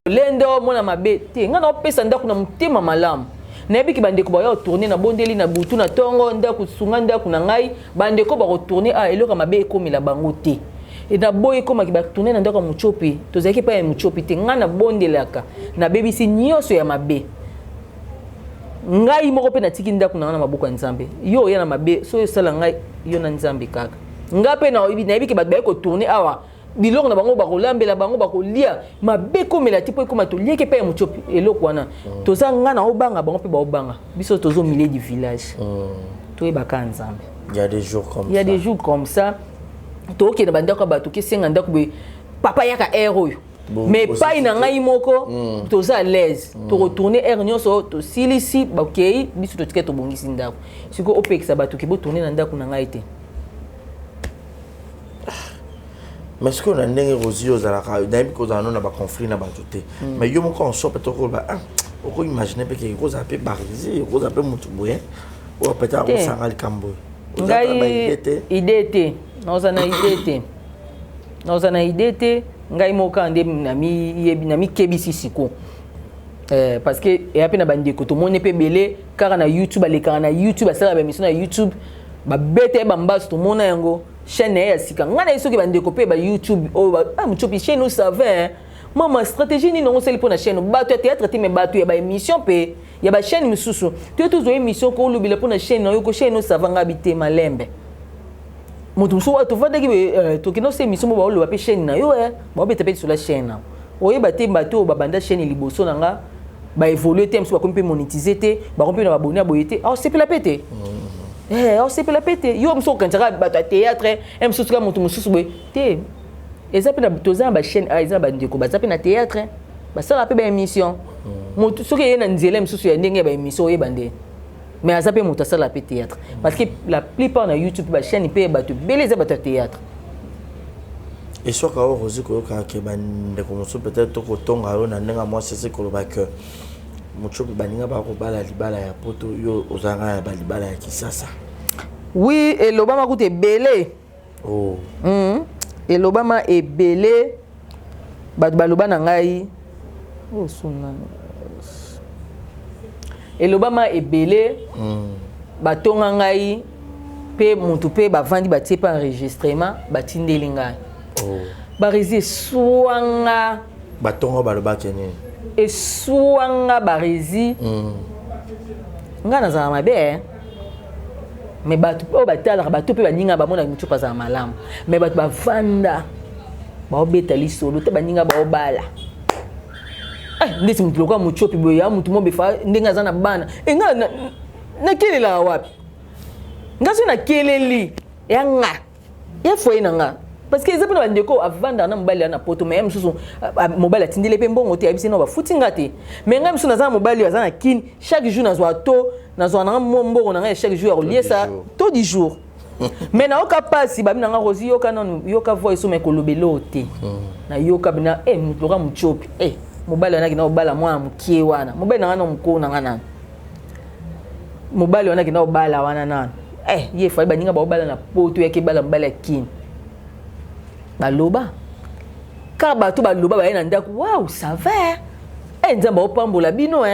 Speaker 1: lendo mona mabe te ngana opesa ndako na mutema malamu nayebi ki bandeko ba yo tourner na bondeli na butu na tongo ndako sunga ndako na ngai bandeko ba retourner eloka mabe ekomela bango te et na boye koma ki ba tourner na ndako muchopi to zaki pa ya muchopi te ngana bondelaka na bebisi nyoso ya mabe ngai moko pe na tiki ndako na maboko ya nzambe yo ya na mabe so esala ngai yo na nzambe kaka ngape na oyibi na yebi ki ba ko tourner awa biloko na bango ba kolambela bango ba kolia mabe komela tipo ekoma to lieke pe ya muchopi eloko wana to za ngana obanga bango pe ba obanga biso tozo milieu du village to e baka nzambe
Speaker 2: il y a des jours comme ça
Speaker 1: il y a des jours comme ça toke na bandako ba to ke senga ndako be papa yaka héros mais pas ina ngai moko toza à l'aise to retourner air nyonso to silisi bakei biso to tike to bongisi ndako siko opekisa bato ki bo tourner na ndako na ngai te.
Speaker 2: Mais ce qu'on a ndenge Rosie aux alaka d'ailleurs que on a ba conflit na bato te mais yo moko on sort peut-être ba on imaginer pe que Rosa peut bariser Rosa peut mutu boye ou peut-être on s'en al cambo
Speaker 1: ngai idée te nozana idée te ngai moka ande na mi kebisi siko parce que et après na bandeko to mone pe belé car na YouTube aleka na YouTube asala ba mission na YouTube ba bete ba mbaso to mona yango chaîne ya sika ngana isoki bandeko pe ba YouTube o ba muchopi chaîne nous savait mama stratégie ni non c'est pour na chaîne bato théâtre te me bato ya ba émission pe ya ba chaîne misusu tu tous zo émission ko lubila pour na chaîne yo ko chaîne nous savanga habiter malembe mutu so watu vada ki to kino se émission ba lo ba pe chaîne na yo ba beta pe sur la chaîne o yeba te bato ba banda chaîne liboso nanga ba évoluer te mso ba kompe monétiser te ba kompe na abonné aboyete ah c'est la pété on s'est fait la péter. Yo mso kantara bato théâtre, mso tuka mutu mususu boy. Te. Ezape na toza ba chaîne a ezaba ndeko bazape na théâtre. Ba sala pe ba émission. Mutu soki yena nzela msusu ya ndenge ba émission yebande. Mais azape mutu sala pe théâtre parce que la plupart na YouTube ba chaîne pe bato beleza bato théâtre.
Speaker 2: Et soit ka Rosie ko ka ke ba ndeko musu peut-être to ko tonga yo na ndenga moi c'est ko ba que mucho baninga ba ko bala libala ya poto yo ozanga ya balibala ya kisasa.
Speaker 1: Oui, et l'Obama coûte belé.
Speaker 2: Oh.
Speaker 1: Et l'Obama est belé. Baloba nangai. Oh sonna. Et l'Obama est belé. Batonga ngai pe mutu pe ba vandi ba tie pa enregistrement ba tindelinga.
Speaker 2: Oh.
Speaker 1: Ba rezi swanga
Speaker 2: Batonga baloba kene.
Speaker 1: et swanga barezi nga na za mabe mais batu o batala batu pe baninga ba mona mutu paza malamu mais batu ba vanda ba obeta lisolo te baninga ba obala ndesi mutu lokwa mutu pe boya mutu mo befa ndenga za na bana nga na kelela wapi nga so na keleli ya nga ya foi na nga parce que ezapena bandeko avanda na mobali na poto mais msusu mobali atindile pe mbongo te abisi no ba futinga te mais nga msusu naza mobali aza na kin chaque jour nazwa to nazwa na mbongo na nga chaque jour relier ça tout du jour mais na oka pasi babi na nga Rosie yoka non yoka voice mais ko lobelo te na yoka bina mutoka muchopi mobali na kina obala mwa mukie wana mobali na nga no mko na nga na mobali wana kina obala wana na ye fa baninga ba obala na poto yake bala mbala kin baloba car bato baloba ba na ndako waouh ça va nzamba opambola bino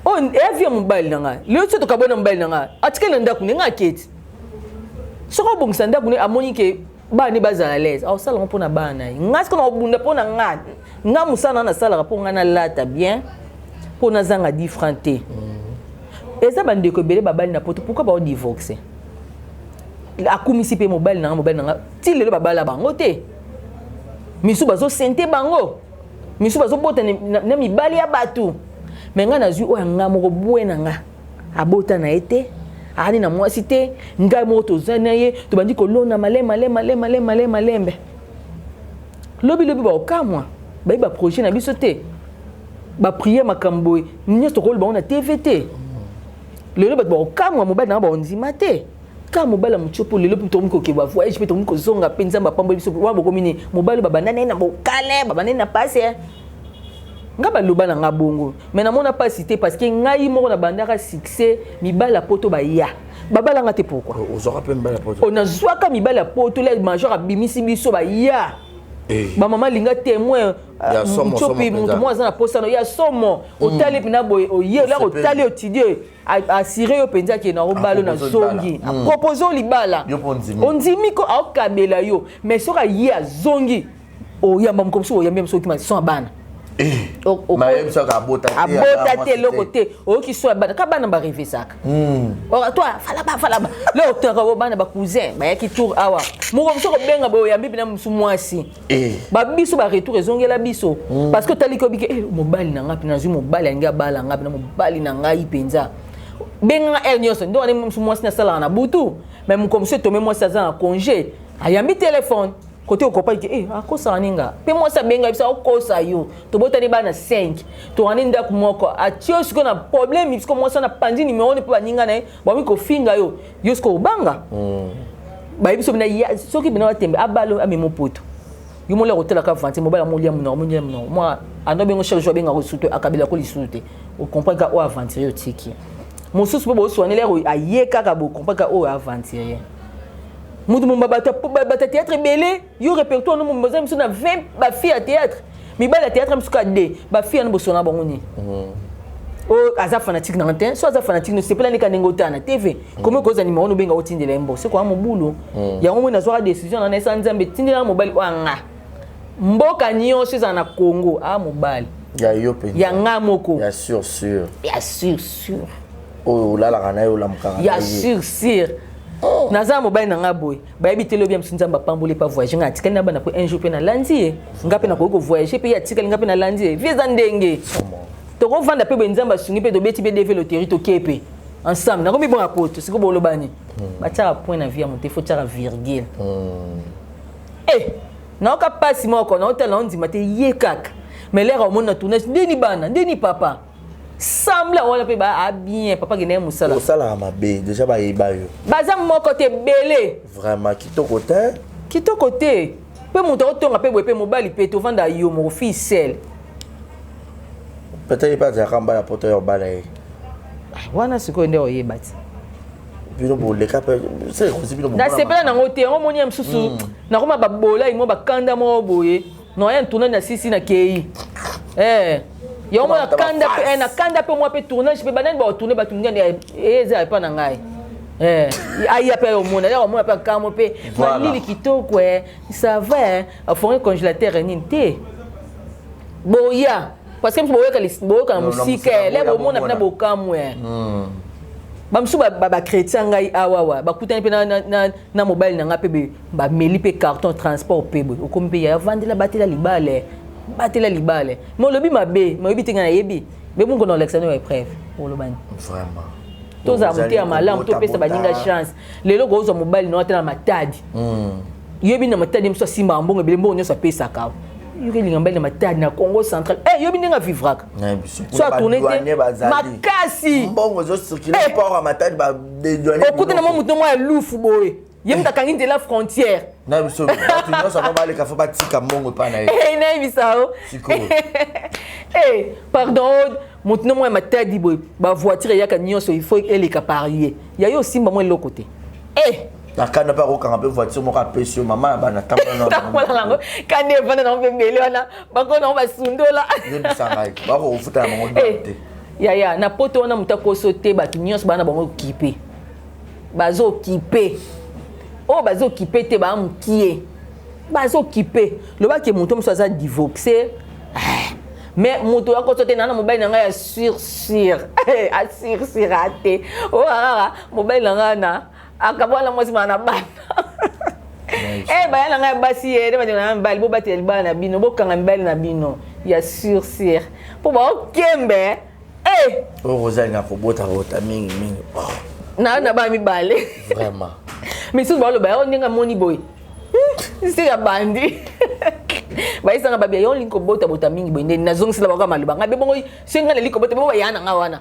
Speaker 1: on evia mobile nanga le to kabona mobile nanga atikela ndako nga keti soko bongisa ndako ne amoni ke bani bazala l'aise au sala mpona bana ngasko na obunda pona nga musana na sala po nga na lata bien pona zanga différenté eza bandeko belé babali na poto pourquoi ba divorcer akumisi pe mobile nanga ti lelo babala bango te misu bazo sente bango misu bazo bota na mibali ya batu mais nga nazwi o nga moko bwena nga abota na ete ani na mwasi te ngai moto zana ye to bandi ko lona malembe lobi ba okamwa ba projet na biso te ba prier makambo nyoto ko ba na TVT lelo ba okamwa mobile na ba onzima te ka mobala muchopo lelo puto mko ke ba voyage pe to mko zonga penza ba pambo biso wa boko mini mobali baba nane na bokale baba nane na passe nga baloba na nga bongo mais na mona pas cité parce que ngai moko na bandaka succès mibala poto ba ya babala nga te pourquoi
Speaker 2: ozora pe mibala poto
Speaker 1: on a zwaka mibala poto le major abimisi biso ba ya ba mama linga témoin muchopi mutu mo za na posta no ya somo otali pina boy oye la otali otidie assuré yo penza ke na robalo na zongi a proposer libala ondimi ko akabela yo mais soka ye azongi o yamba mkomso o yamba mso ki ma son bana
Speaker 2: mais ça abota
Speaker 1: te loko te o ki so bana ka bana ba rêver saka toi fala ba le otaka o bana ba cousin ba yaki tour awa mo ko so ko benga bo yambi bina msu mwasi ba biso ba retour ezongela biso parce que tali ko bike mobali na ngapi na zui mobali nga bala ngapi na mobali na ngai penza benga nyoso ndo ani msu mwasi na sala na butu mais mo ko mso to me mwasi za na congé ayambi téléphone côté au copain qui akosa aninga pe moi ça benga bisa okosa yo to botani bana 5 to aninda ku moko atio siko na problème parce que moi ça na pandi numéro ne pas ninga na ba mi ko finga yo sko banga ba biso bina ya soki bina watembe abalo amemo poto yo mo le hôtel ka vanti mo bala mo liam no moi ando bengo chaque jour benga ko suto akabila ko lisuté o comprendre ka o aventurer otiki mo susu bo so anele ayeka ka bo comprendre ka o aventurer mutu mumba bata théâtre belé yo répertoire no mumba miso na 20 ba fille à théâtre mi bala théâtre miso ka de ba fille na bosona bango ni o aza fanatique na antenne so aza fanatique no c'est pas nika ndengota na TV comment cause numéro no benga otindela embo c'est quoi mo boulot ya ngo na zo décision na esa nzambe tindela mobile wanga mboka nyonso za na Congo mobile
Speaker 2: ya yope
Speaker 1: ya ngamoko
Speaker 2: ya sûr
Speaker 1: oh
Speaker 2: la kana yo la mukanga
Speaker 1: ya sûr naza mobile na ngaboy bayebi telo bia msunzamba pambole pa voyager ngati kana bana ko un jour pe na lundi ngape na ko voyager pe ya tikali ngape na lundi visa ndenge to ko vanda pe benzamba sungi pe do beti be développer territoire kepe ensemble na ko mi bon apoto siko bolo bani ba tsa point na via monter faut tsa virgule na ka pasi moko na hotel na ndima te yekaka mais l'air au monde na tournage ndeni bana ndeni papa semble wala pe ba bien papa gene musala
Speaker 2: musala mabe déjà ba yeba yo
Speaker 1: baza moko te belé
Speaker 2: vraiment kitoko te pe muto otonga pe boye pe mobali pe to vanda yo mo officiel peut-être pas za kamba ya poto yo bala e
Speaker 1: wana siko nde oyeba ti
Speaker 2: bino bolé ka pe c'est aussi bino
Speaker 1: na sepela na ngote ngo moni msusu na koma ba bola imo ba kanda mo boye no ya tourner na sisi na kei yo mo na kanda pe mo pe tournage pe banani ba tourner ba tungani eza pa na ngai aya pe o mona ya o mona pe kamo pe malili kitoko ça va a fourrer congélateur ni te boya parce que boya ka musique le mona pe na bokamwe bamsu ba chrétien ngai awawa bakutani pe na mobile na nga pe ba meli pe carton transport pe bo okompe ya vandela batela libale mo lobi mabe mo bitinga na yebi be mungo na Alexandre wa preuve olobani
Speaker 2: vraiment
Speaker 1: to za muté ya malamu to pesa baninga chance lelo go zo mobile no atela matadi yebi na matadi mso simba mbongo bele mbongo nyosa pesa ka yuki lingambali na matadi na Congo central yobi ninga vivraka so tourner te makasi
Speaker 2: mbongo zo circuler port à matadi ba dédouaner
Speaker 1: okuta na mutu mo ya lufu boye yemta kangi la frontière
Speaker 2: na biso tu ça va aller ka fa batika mbongo pa na
Speaker 1: na bisao pardon mutu mo ya matadi boye ba voiture ya ka nyonso il faut elle ka parier ya yo simba mo le côté
Speaker 2: la canne pas au camp voiture mo ka pesio mama ba na
Speaker 1: tamona kane vana na mbele wana bako na ba sundola
Speaker 2: ndio sangai bako ufuta na mongo te
Speaker 1: ya na poto wana mutako sote ba nyonso bana bango kipe bazo kipe bazo kipe te ba mukie bazo kipe lo ba ke muto mso za divorcer mais muto yako sote na mobile na nga ya sur raté mobile na nga na akabona mwezi mana bana bayana nga basi yere ba mbali bo bateli bana bino bo kanga mbali na bino ya sur po ba okembe
Speaker 2: Rosalie na kobota mingi
Speaker 1: na ba mi bale
Speaker 2: vraiment
Speaker 1: mais sous balo ba on ninga moni boy c'est ya bandi ba isanga ba yo linko bota mingi boy ndeni nazongisa ba ka maliba ngabe bongo senga le liko bota bo yana nga wana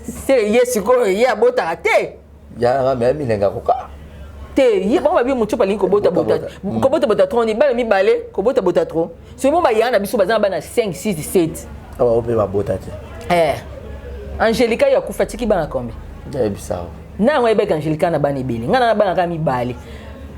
Speaker 1: c'est yes ko ya bota te
Speaker 2: ya nga me milenga koka
Speaker 1: te yi ba bi mutu pa linko bota troni ba mi bale ko bota trop c'est bon ba yana biso bazana ba na 5 6 7
Speaker 2: ope ba bota te
Speaker 1: Angelica ya kufatiki bana kombi
Speaker 2: ya bisao
Speaker 1: na ngwe be Angelica na bana ibele ngana na bana ka mi bale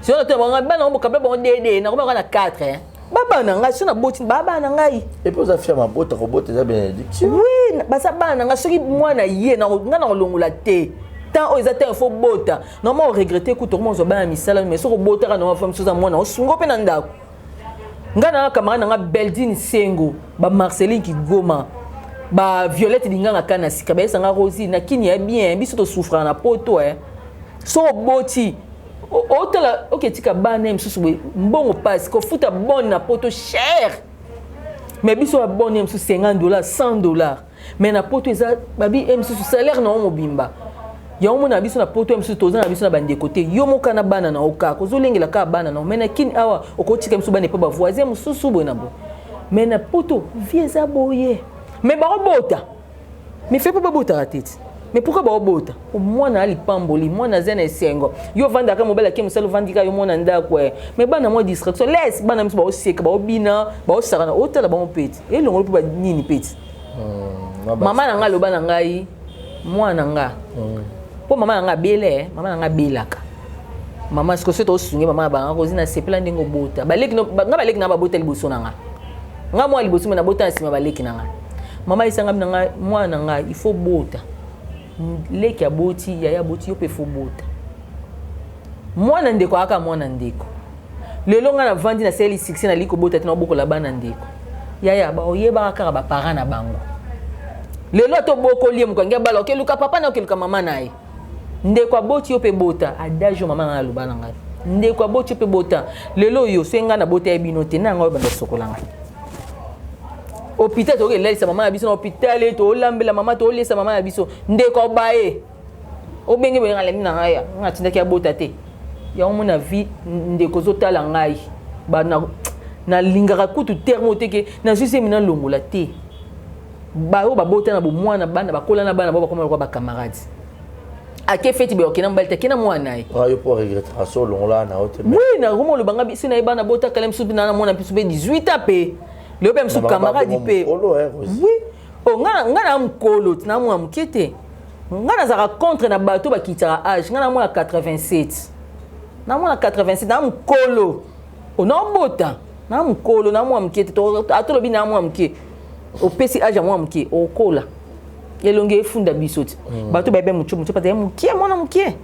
Speaker 1: si on te bana bana mo kabla bon dede na ko na 4 baba na nga sona boti baba na ngai
Speaker 2: et puis ça fait ma bota ko bota za bénédiction
Speaker 1: oui basa bana nga soki mwana ye na ngana kolongola te tant aux atteint faut bota normalement regretter ku to mo zo bana misala mais so ko bota ka na femme soza mwana o sungo pe na ndako ngana camarade nga Beldine Sengo ba Marceline ki Goma ba Violette dinganga kana sika ba sanga Rosie na kini ya bien biso to souffra na poto so boti otala oketika bana msusu mbongo passe ko futa bonne na poto cher mais biso ba bonne msusu $50 $100 mais na poto eza babi msusu salaire na mobimba ya omona biso na poto msu toza na biso na bande côté yo moka na bana na oka ko zolengela ka bana na mena kin awa okotika msu bana pa ba voisin mususu boy na bo mena poto vieza boye mais ba robota mais fait pas bota tete mais pourquoi ba robota o mwana ali pamboli mwana zena esengo yo vanda ka mobile ke musalo vandika yo mwana ndako mais bana mo distraction laisse bana msu ba oseka ba obina ba osara na otala ba mo peti elongo po ba nini peti mama na nga loba na ngai mwana nga po mama nga bele mama nga belaka mama siko seto osunge mama ba nga kozina sepela ndingo bota baleki no nga baleki na ba bota liboso na nga mwa liboso na bota nsima baleki na nga mama isanga na nga mwana nga il faut bota leki ya boti ya boti yo pe faut bota mwana ndeko aka mwana ndeko lelo nga na vandi na seli 6 na liko bota tena boko la bana ndeko ya ba oyeba kaka ba parents na bango lelo to boko lie mukanga bala okeluka papa na okeluka mama naye ndeko aboti yo pe bota adagio mama na lubana ngai ndeko aboti yo pe bota lelo yo senga na bota ya bino te na ngo banda sokolanga hôpital to lelisa mama na biso na hôpital to olambela mama to olesa mama na biso ndeko bae obenge benga lemi na ngai nga tindaki ya bota te ya omona vie ndeko zotala ngai ba na lingaka kutu termo teke na juste mina longola te ba o ba bota na bo mwana bana bakola na bana ba bakoma ba camarades ake feti be okena mbalta kena mwana ai
Speaker 2: yo pour regretter so longola na hotel
Speaker 1: oui na romo lo banga biso na bana bota kalem subi na mwana piso be 18 ape le be msu camarade pe oui o nga na mkolo na mwa mkete nga na zaka contre na bato ba kitara âge nga na mwa 87 na mwa 87 na mkolo o na bota na mkolo na mwa mkete to atolo bi na mwa mke o pesi âge mwa mke o kola elonge efunda bisoti bato bebe mucho pata mukie mwana mukie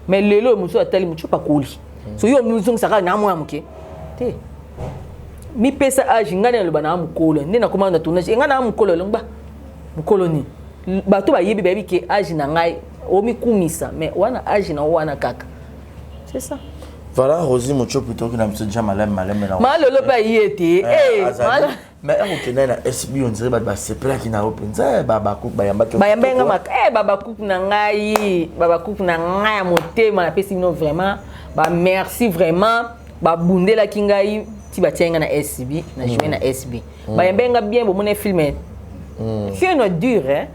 Speaker 1: mais lelo mucho atali mucho pakoli so yo muzung saka na mwa mke te mi pesa âge ngana lo bana mukolo ndena komanda tournage ngana mukolo longba mukolo ni bato ba yebi bebi ke âge na ngai o mi kumisa mais wana âge na wana kaka c'est ça.
Speaker 2: Voilà, Rosie Mocho plutôt que nous déjà malem là.
Speaker 1: Malolo pas yété.
Speaker 2: Mais on connaît la SB on dirait bah c'est plat qui n'a open ça baba coupe bayamba.
Speaker 1: Bayamba mak baba coupe na ngai motema na pesi no vraiment bah merci vraiment bah bunde la kingai ti ba tienga na SB na jouer na SB. Bayamba bien bo mon filmer. C'est no dur hein.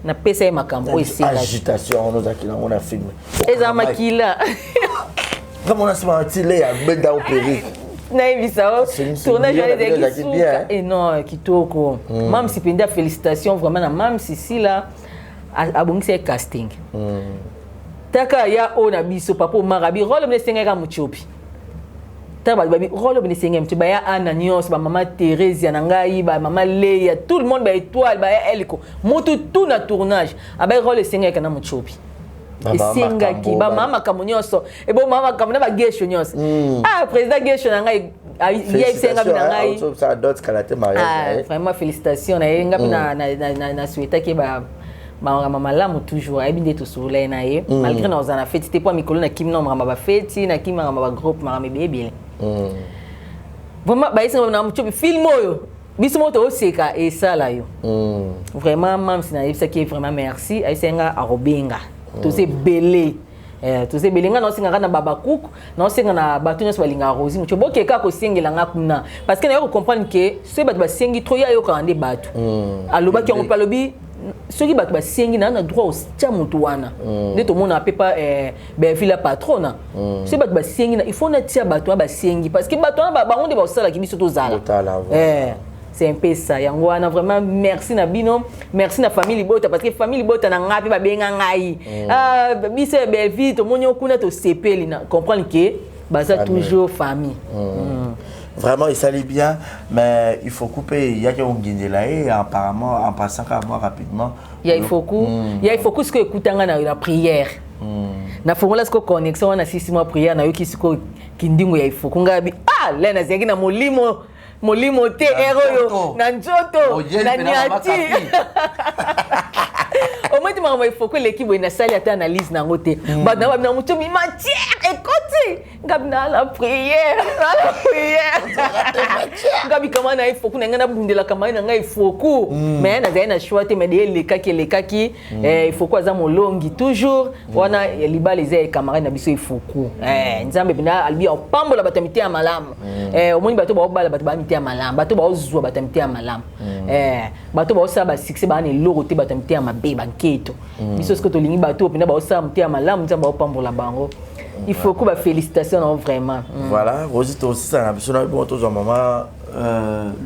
Speaker 1: Na pesa makambo ici
Speaker 2: agitation on on a filmé.
Speaker 1: Eza makila.
Speaker 2: Comme on a senti les beda opéré.
Speaker 1: Naïbisa, tournage et non, kitoko. Même si penda félicitations vraiment, même si là, à bon c'est casting. Taka ya ona biso papa marabi rôle me senga muchopi. Taba babi rôle me senga mtu ba ya Ananios ba maman Thérèse ya ngai ba maman Léa tout le monde ba étoile ba Elko. Moto tout na tournage. Aba rôle senga kana muchopi. Esenga ki ba mama kamunyoso e bo mama kamuna ba gesho nyoso président gesho na ngai ya senga bina ngai
Speaker 2: ça d'autres kalaté mariage
Speaker 1: vraiment félicitations na yenga na souhaita ke ba mama lamu toujours ai binde to soulé na ye malgré nos ana fête c'était pas mikolo na kim no mama ba fête na kim mama ba groupe mama bebele vraiment ba isenga na mchobi film oyo biso moto oseka et ça là yo vraiment mam sina yebisa ki vraiment merci ai senga arobenga tous ces belé tous ces belé nga no singa na baba kuku no singa na batu nyos balinga rosi mucho bokeka ko singela nga kuna parce que na yo comprendre que ce batu ba singi trop ya yo ka ande batu aloba ki on palobi soki batu ba singi na droit au tia mutu wana ndeto mona pepa be villa patrona ce batu ba singi na il faut na tia batu ba singi parce que batu na ba onde ba osala ki biso to zala c'est un peu ça yango wana vraiment merci na bino merci na famille Bota parce que famille Bota na ngapi ba benga ngai biso belle vie to monyo kuna to sepeli na comprendre que baza toujours famille
Speaker 2: vraiment il s'allait bien mais il faut couper il y a que on guinde là et apparemment en passant à moi rapidement
Speaker 1: il faut ce que écoutanga na la prière na fongola ce connexion na 6 mois prière na yo kisiko kindingo ya il faut kungabi lena zengi na molimo te eroyo na njoto na niati moi tu m'as faut que l'équipe ina sali ata analyse na ngote ba na ba mutu mi matière écoute ngabina la prière ngabi kama na faut que ngana bundela kama na ngai faut que mais na zaina choite mais de lekaki il faut quoi za molongi toujours wana libala ezai camarade na biso il faut que nzambe bina albi opambola batamiti ya malamu omoni bato ba obala bato ba miti ya malamu bato ba ozwa batamiti ya malamu bato ba osaba succès ba ne loro te batamiti ya mabe banketo biso ce que to lingi bato pina ba osaba miti ya malamu nzambe ba opambola bango il faut que ba félicitations non vraiment
Speaker 2: voilà Rosito aussi ça na biso na bon to maman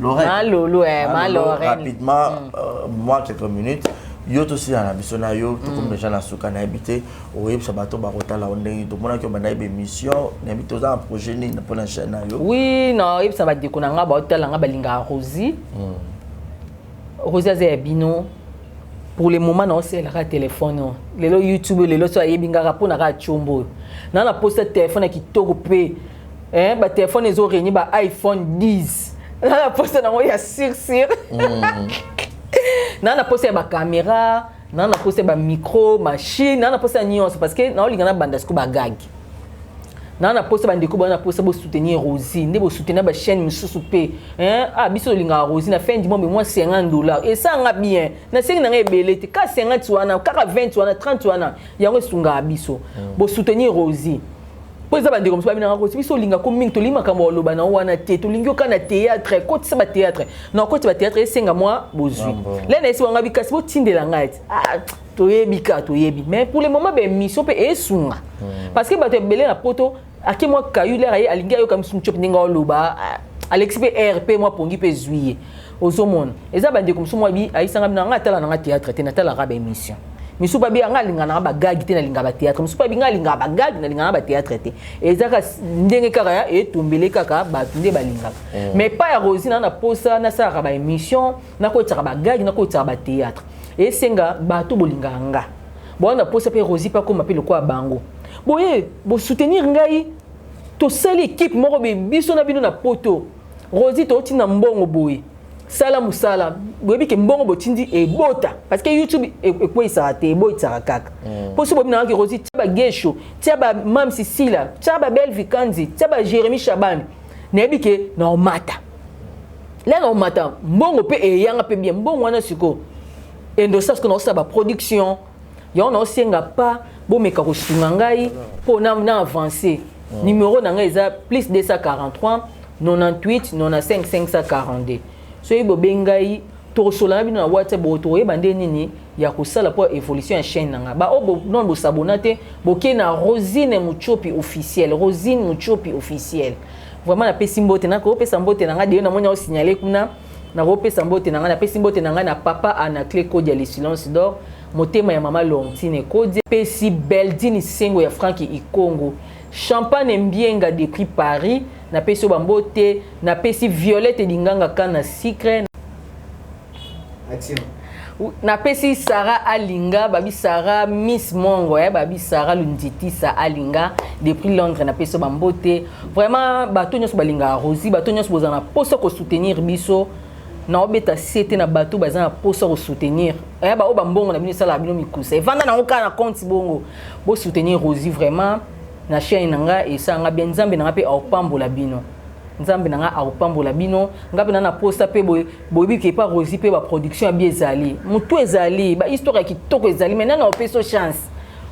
Speaker 2: Lorraine
Speaker 1: Lorraine
Speaker 2: rapidement moi quelques minutes yo to si na biso na yo to comme déjà na suka na habité o yebisa bato ba kotala ondenge to mona ko ba na émission na habité za projet ni na pona chaîne na yo
Speaker 1: oui non yebisa ba diko na nga ba otala nga balinga Rosie Rosie Azebino pour le moment non c'est la téléphone lelo YouTube lelo so ayebinga rapona ka chombo na na poste téléphone qui toko pe ba téléphone ezo réuni ba iPhone 10 na la poste na ya sur na poste ba caméra na poste ba micro machine na poste nyonso parce que na olingana banda siko ba gag na poste ba ndeko na poste bo soutenir Rosie ndebo soutenir ba chaîne mususu pe biso olinga Rosie na fin du mois mais moi $50 et ça nga bien na sengi na ebele te ka 50 wana ka 20 wana 30 wana yango sunga biso bo soutenir Rosie poza ba ndeko mso na Rosie biso olinga ko mingi to lima kama oloba na wana te to lingi okana théâtre côté ça ba théâtre na côté ba théâtre senga moi bozui là na esi wanga bikasi bo tindela ngai toyebika toyebi mais pour le moment ba mission pe esunga parce que ba te belé na poto aki moi kayule ayi alingi ayo kam sumchop ninga oloba Alex pe RP moi pongi pe zuiye ozomona eza ba ndeko mso moi bi ayisanga na nga tala na théâtre te na tala ka ba émission misu ba bi nga linga na ba gag te na linga ba théâtre misu ba bi nga linga ba gag na linga na ba théâtre te ezaka ndenge kaka ya etumbele kaka ba tunde ba linga mais pas ya Rosie na posa na sa ka ba émission na ko tsaka ba gag na ko tsaka ba théâtre et senga ba to bolinga nga bona posa pe Rosie pa ko mapelo kwa bango boye bo soutenir ngai to sali équipe moko be biso na bino na poto Rosie to tina mbongo boye sala musala boyebi ke mbongo botindi ebota parce que YouTube ekwe isarate ebota kaka poso bobi na ki Rosie tia ba Gesho tia ba Mam Sisila tia ba Belle Vikanzi tia ba Jérémy Chaban nebi ke na omata là na omata mbongo pe eyanga pe bien mbongo wana siko endosa ce que na sa ba production yo na osenga pa bo meka ko sunga ngai po na avancer numéro na ngai eza plus 243 98 95 542 so yibo bengai to sola bino na WhatsApp bo to yeba nde nini ya kusala po évolution ya chaîne nanga ba obo non bo s'abonner bo ke na Rosine Muchopi officiel Rosine Muchopi officiel vraiment na pesi mbote na ko pesa mbote nanga de na monya o signaler kuna na ko pesa mbote nanga na pesi mbote nanga na papa Anaclé Code ya le silence d'or motema ya mama Lontine Code pesi Beldini Sengo ya Franki Ikongo Champagne Mbienga depuis Paris na pesi bambote na pesi Violette Dinganga kana Secret na pesi Sarah Alinga babi Sarah Miss Mongo babi Sarah Lunditi sa Alinga depuis Londres na pesi bambote vraiment bato nyos balinga Rosie bato nyos bozana poso ko soutenir biso na obeta sete na bato bazana poso ko soutenir ba o bambongo na bino sala bino mikusa evanda na oka na compte bongo bo soutenir Rosie vraiment na chaîne nanga esanga bien nzambe nanga pe opambola bino nzambe nanga opambola bino ngape na posta pe boyebi ke pa Rosie pe ba production ya biezali mutu ezali ba histoire ki toko ezali mais na opeso chance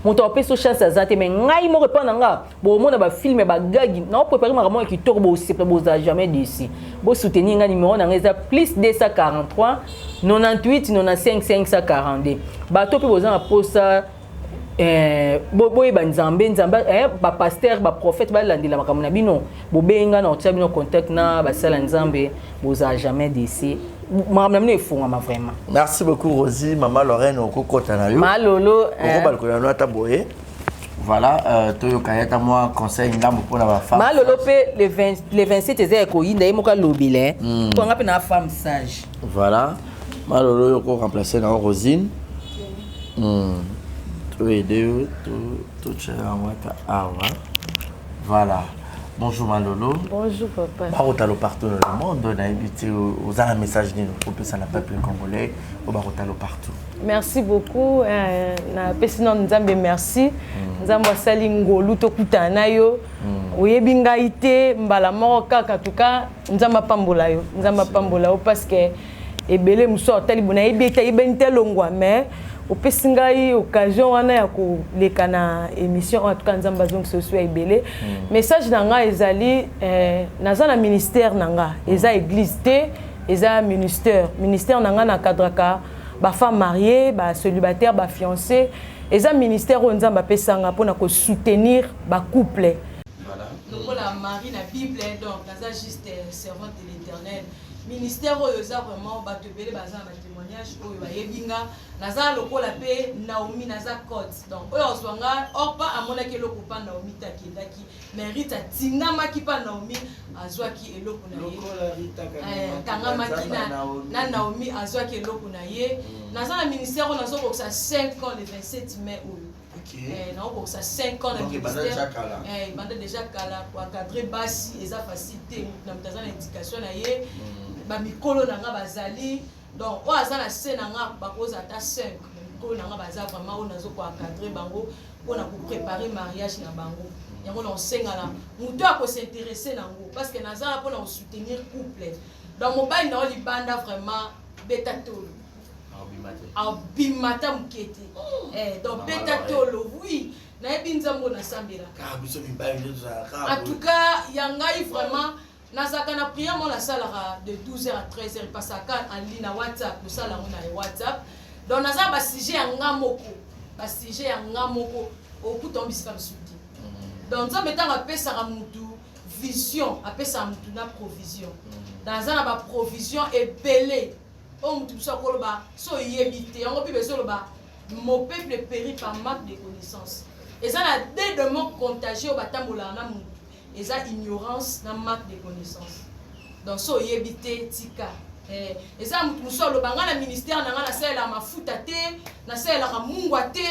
Speaker 1: mutu opeso chance azate mais ngai mo repa nanga bo mona ba film ba gagi na préparer ma ki toko bo se bo za jamais d'ici bo soutenir nga numéro nanga eza plus 243 98 95 542 ba to pe bozana posta boye banzambe ba pasteur ba prophète ba landila makambo na bino bobenga na otya bino contact na ba sala nzambe boza jamais d'ici makambo na bino efungama vraiment.
Speaker 2: Merci beaucoup Rosie, maman Lorraine okokota na yo
Speaker 1: malolo
Speaker 2: okobalikola no ata boye voilà toyo kayata moi conseil ngambo pona ba femme
Speaker 1: malolo pe le 27 eza ko yinda emoka lobile to ngape na femme sage
Speaker 2: voilà malolo yo ko remplacer na Rosine aider tout cher en moi voilà Bonjour Malolo.
Speaker 1: Bonjour papa.
Speaker 2: Barotalo partout dans le monde, on a invité aux un message pour ça le peuple congolais, au Barotalo partout.
Speaker 1: Merci beaucoup. Na pesino nzambe merci. Nzambe asali ngolu tokutana yo. Oyebi ngai te mbala moko kaka tuka nzamba pambola yo. Nzamba pambola yo parce que ebele muso otali bona ebeta ibente longwa mais opesi ngai occasion wana ya koleka na émission en tout cas nzamba zonk socio ebele message na nga ezali naza na ministère na nga eza église te eza ministère na nga na cadraka ba femme mariée ba célibataire ba fiancé eza ministère o nzamba pesanga pona ko soutenir ba couple.
Speaker 5: Voilà. Donc la Marie la Bible donc naza juste servante de l'Éternel. Ministère oyoza vraiment bato belé baza na témoignage oyo bayebinga naza lokola pe Naomi naza code donc oyo oswanga opa amona ke loko pa Naomi takendaki mérite tingama ki pa Naomi azwaki eloko na ye lokola rita kanga makina na Naomi azwaki eloko na ye naza na ministère nazo ko sa 5 ans le 27 mai oyo non pour ça 5 ans de ministère banda déjà kala pour encadrer basi eza facilité na mtaza na éducation na ye ba mikolo na nga bazali donc o aza na scène na nga bakoza ata 5 mikolo na nga baza vraiment on azo ko encadrer bango pona ko préparer mariage na bango yango na senga la muto a ko s'intéresser nango parce que naza pona ko soutenir couple dans mobile na libanda vraiment betatolo abimata mukete donc betatolo oui na ebinzambo na sambela en tout cas yangai vraiment nazaka na prière mo la salara de 12h à 13h parce que en ligne na WhatsApp nous sala na WhatsApp donc naza ba sujet ya ngamoko ba sujet ya ngamoko okutombisika msuti donc ça metanga pesa ka mutu vision apesa mutu na provision dans na ba provision ebele on mutu so koloba so yebite yango bi beso loba mon peuple périt par manque de connaissances et ça la dédement contagieux batambola na mutu et ça ignorance na manque de connaissances donc so yebite tika et ça muso lo banga na ministère na nga na sala mafuta te na sala ka mungwa te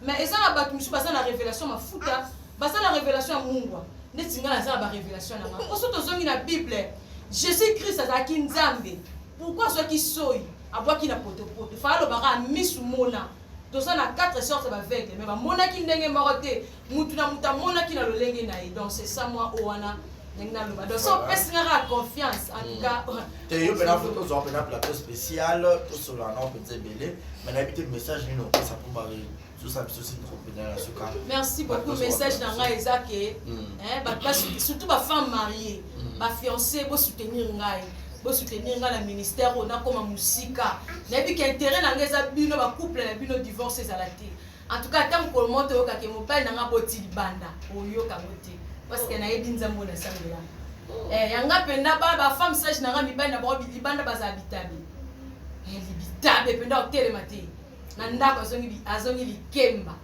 Speaker 5: mais et ça na batu muso basa na révélation mafuta basa na révélation mungwa netinga na sala ba révélation na nga oso tozongi na Bible Jésus Christ azaki nzambe pourquoi ceux qui soy aboki na potopoto fa lo banga misumona toza na 4 sortes d'aveugle mais ba mona ki ndenge morote mutu na muta mona ki na lolenge na donc c'est ça moi owana ndengna loba donc so pesingara confiance en tout cas
Speaker 2: te yo pena photo zo pena plateau spécial to solo na petit belé mais n'habite message ni no ça pour bari tout ça aussi trop bien la suka
Speaker 5: merci beaucoup message na nga ezake ba surtout ba femme mariée ba fiancée bo soutenir ngai bo soutenir nga la ministère on a comme musika nabi ki intérêt na ngeza bino ba couple na bino divorce za la te en tout cas tant ko monte yo ka ke mobile na nga boti banda oyo ka ngote parce que na yebi nzambo na sambela yanga penda ba femme sage na nga mibali na ba banda baza bitabi bitabe penda otele mate na ndako azongi likemba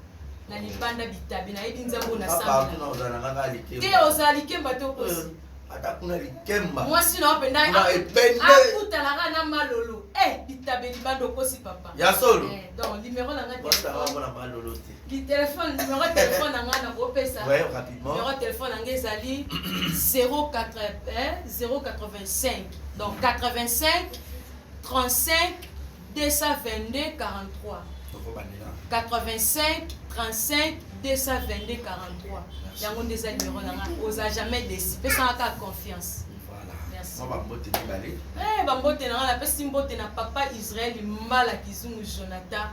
Speaker 5: na libanda bitabi na yebi nzambo na sambela te ozali kemba to kosi
Speaker 2: atakuna likemba
Speaker 5: moi sinon openda akuta la na malolo bitabe libando kosi papa
Speaker 2: ya solo
Speaker 5: donc numéro na nga
Speaker 2: téléphone na malolo te
Speaker 5: li téléphone numéro téléphone na nga na ko pesa
Speaker 2: ouais rapidement
Speaker 5: numéro téléphone na nga ezali 085 donc 85 35 222 43 85 35 222 43 yango ndeza numéro na nga oza jamais déçu pesa ka confiance
Speaker 2: voilà
Speaker 5: merci
Speaker 2: moi ba mbote ni balé
Speaker 5: ba mbote na nga la pesi mbote na papa Israël Mbala Kizungu Jonathan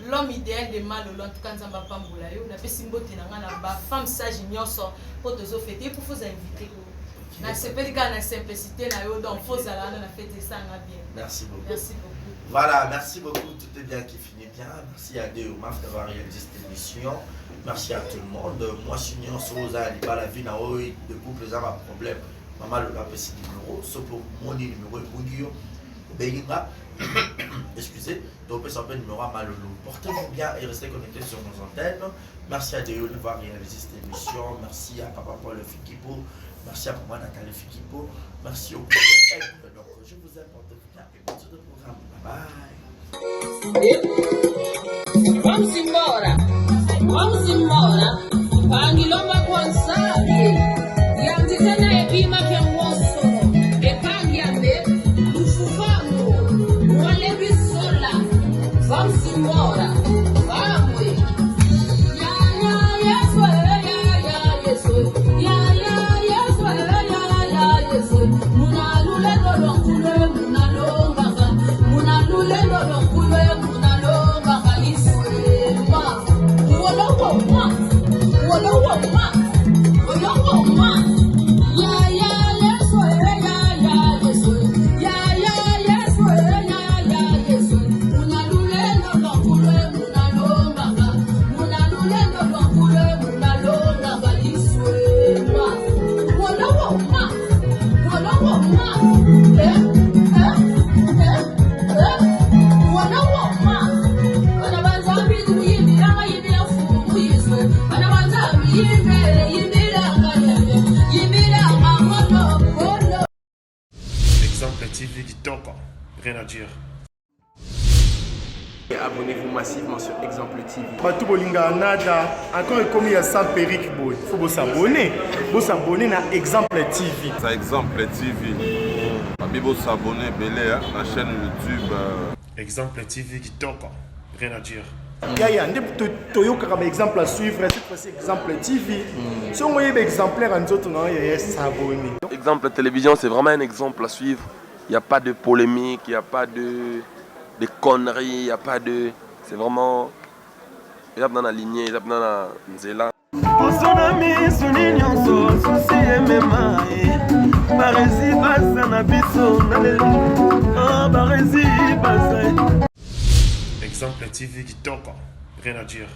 Speaker 5: l'homme idéal de Malolo en tout cas nzamba pambola yo na pesi mbote na nga na ba femme sage nyonso po tozo fêter pour vous inviter na sepeli ka na simplicité na yo donc faut ala na fête ça nga bien
Speaker 2: merci beaucoup
Speaker 5: beaucoup
Speaker 2: voilà merci beaucoup tout est bien qui finit bien merci à Dieu Omar d'avoir réalisé cette émission merci à tout le monde moi je suis Nyon Soza liba la vie na oyo de couple ça va problème maman le pesi numéro so pour mon numéro ebungio benga excusez donc peut s'appeler numéro à Malolo portez-vous bien et restez connectés sur nos antennes merci à Dieu d'avoir réalisé cette émission merci à papa Paul Fikipo merci à maman Nathalie Fikipo merci au donc je vous aime portez-vous bien et bonne suite de programme bye
Speaker 6: Vamos embora, Pangilomba Kwanzaa, Yanti
Speaker 7: Exemple TV Kitoko, rien à dire.
Speaker 8: Abonnez-vous massivement sur Exemple TV.
Speaker 3: Batou Bolinga Nada, encore comme il y a 100 périques, il faut vous s'abonner. Vous s'abonner à Exemple TV.
Speaker 9: C'est Exemple TV. Vous s'abonner à la chaîne YouTube.
Speaker 7: Exemple TV Kitoko, rien à dire.
Speaker 3: Yaya, un exemple à suivre, cette fois-ci Exemple TV. Si on voit un exemplaire en autres, il y a s'abonner.
Speaker 10: Exemple télévision, c'est vraiment un exemple à suivre. Il n'y a pas de polémique, il n'y a pas de conneries, il n'y a pas de... C'est vraiment... Il y a dans la lignée, il y a dans la nzela.
Speaker 7: Exemple TV Kitoko, rien à dire.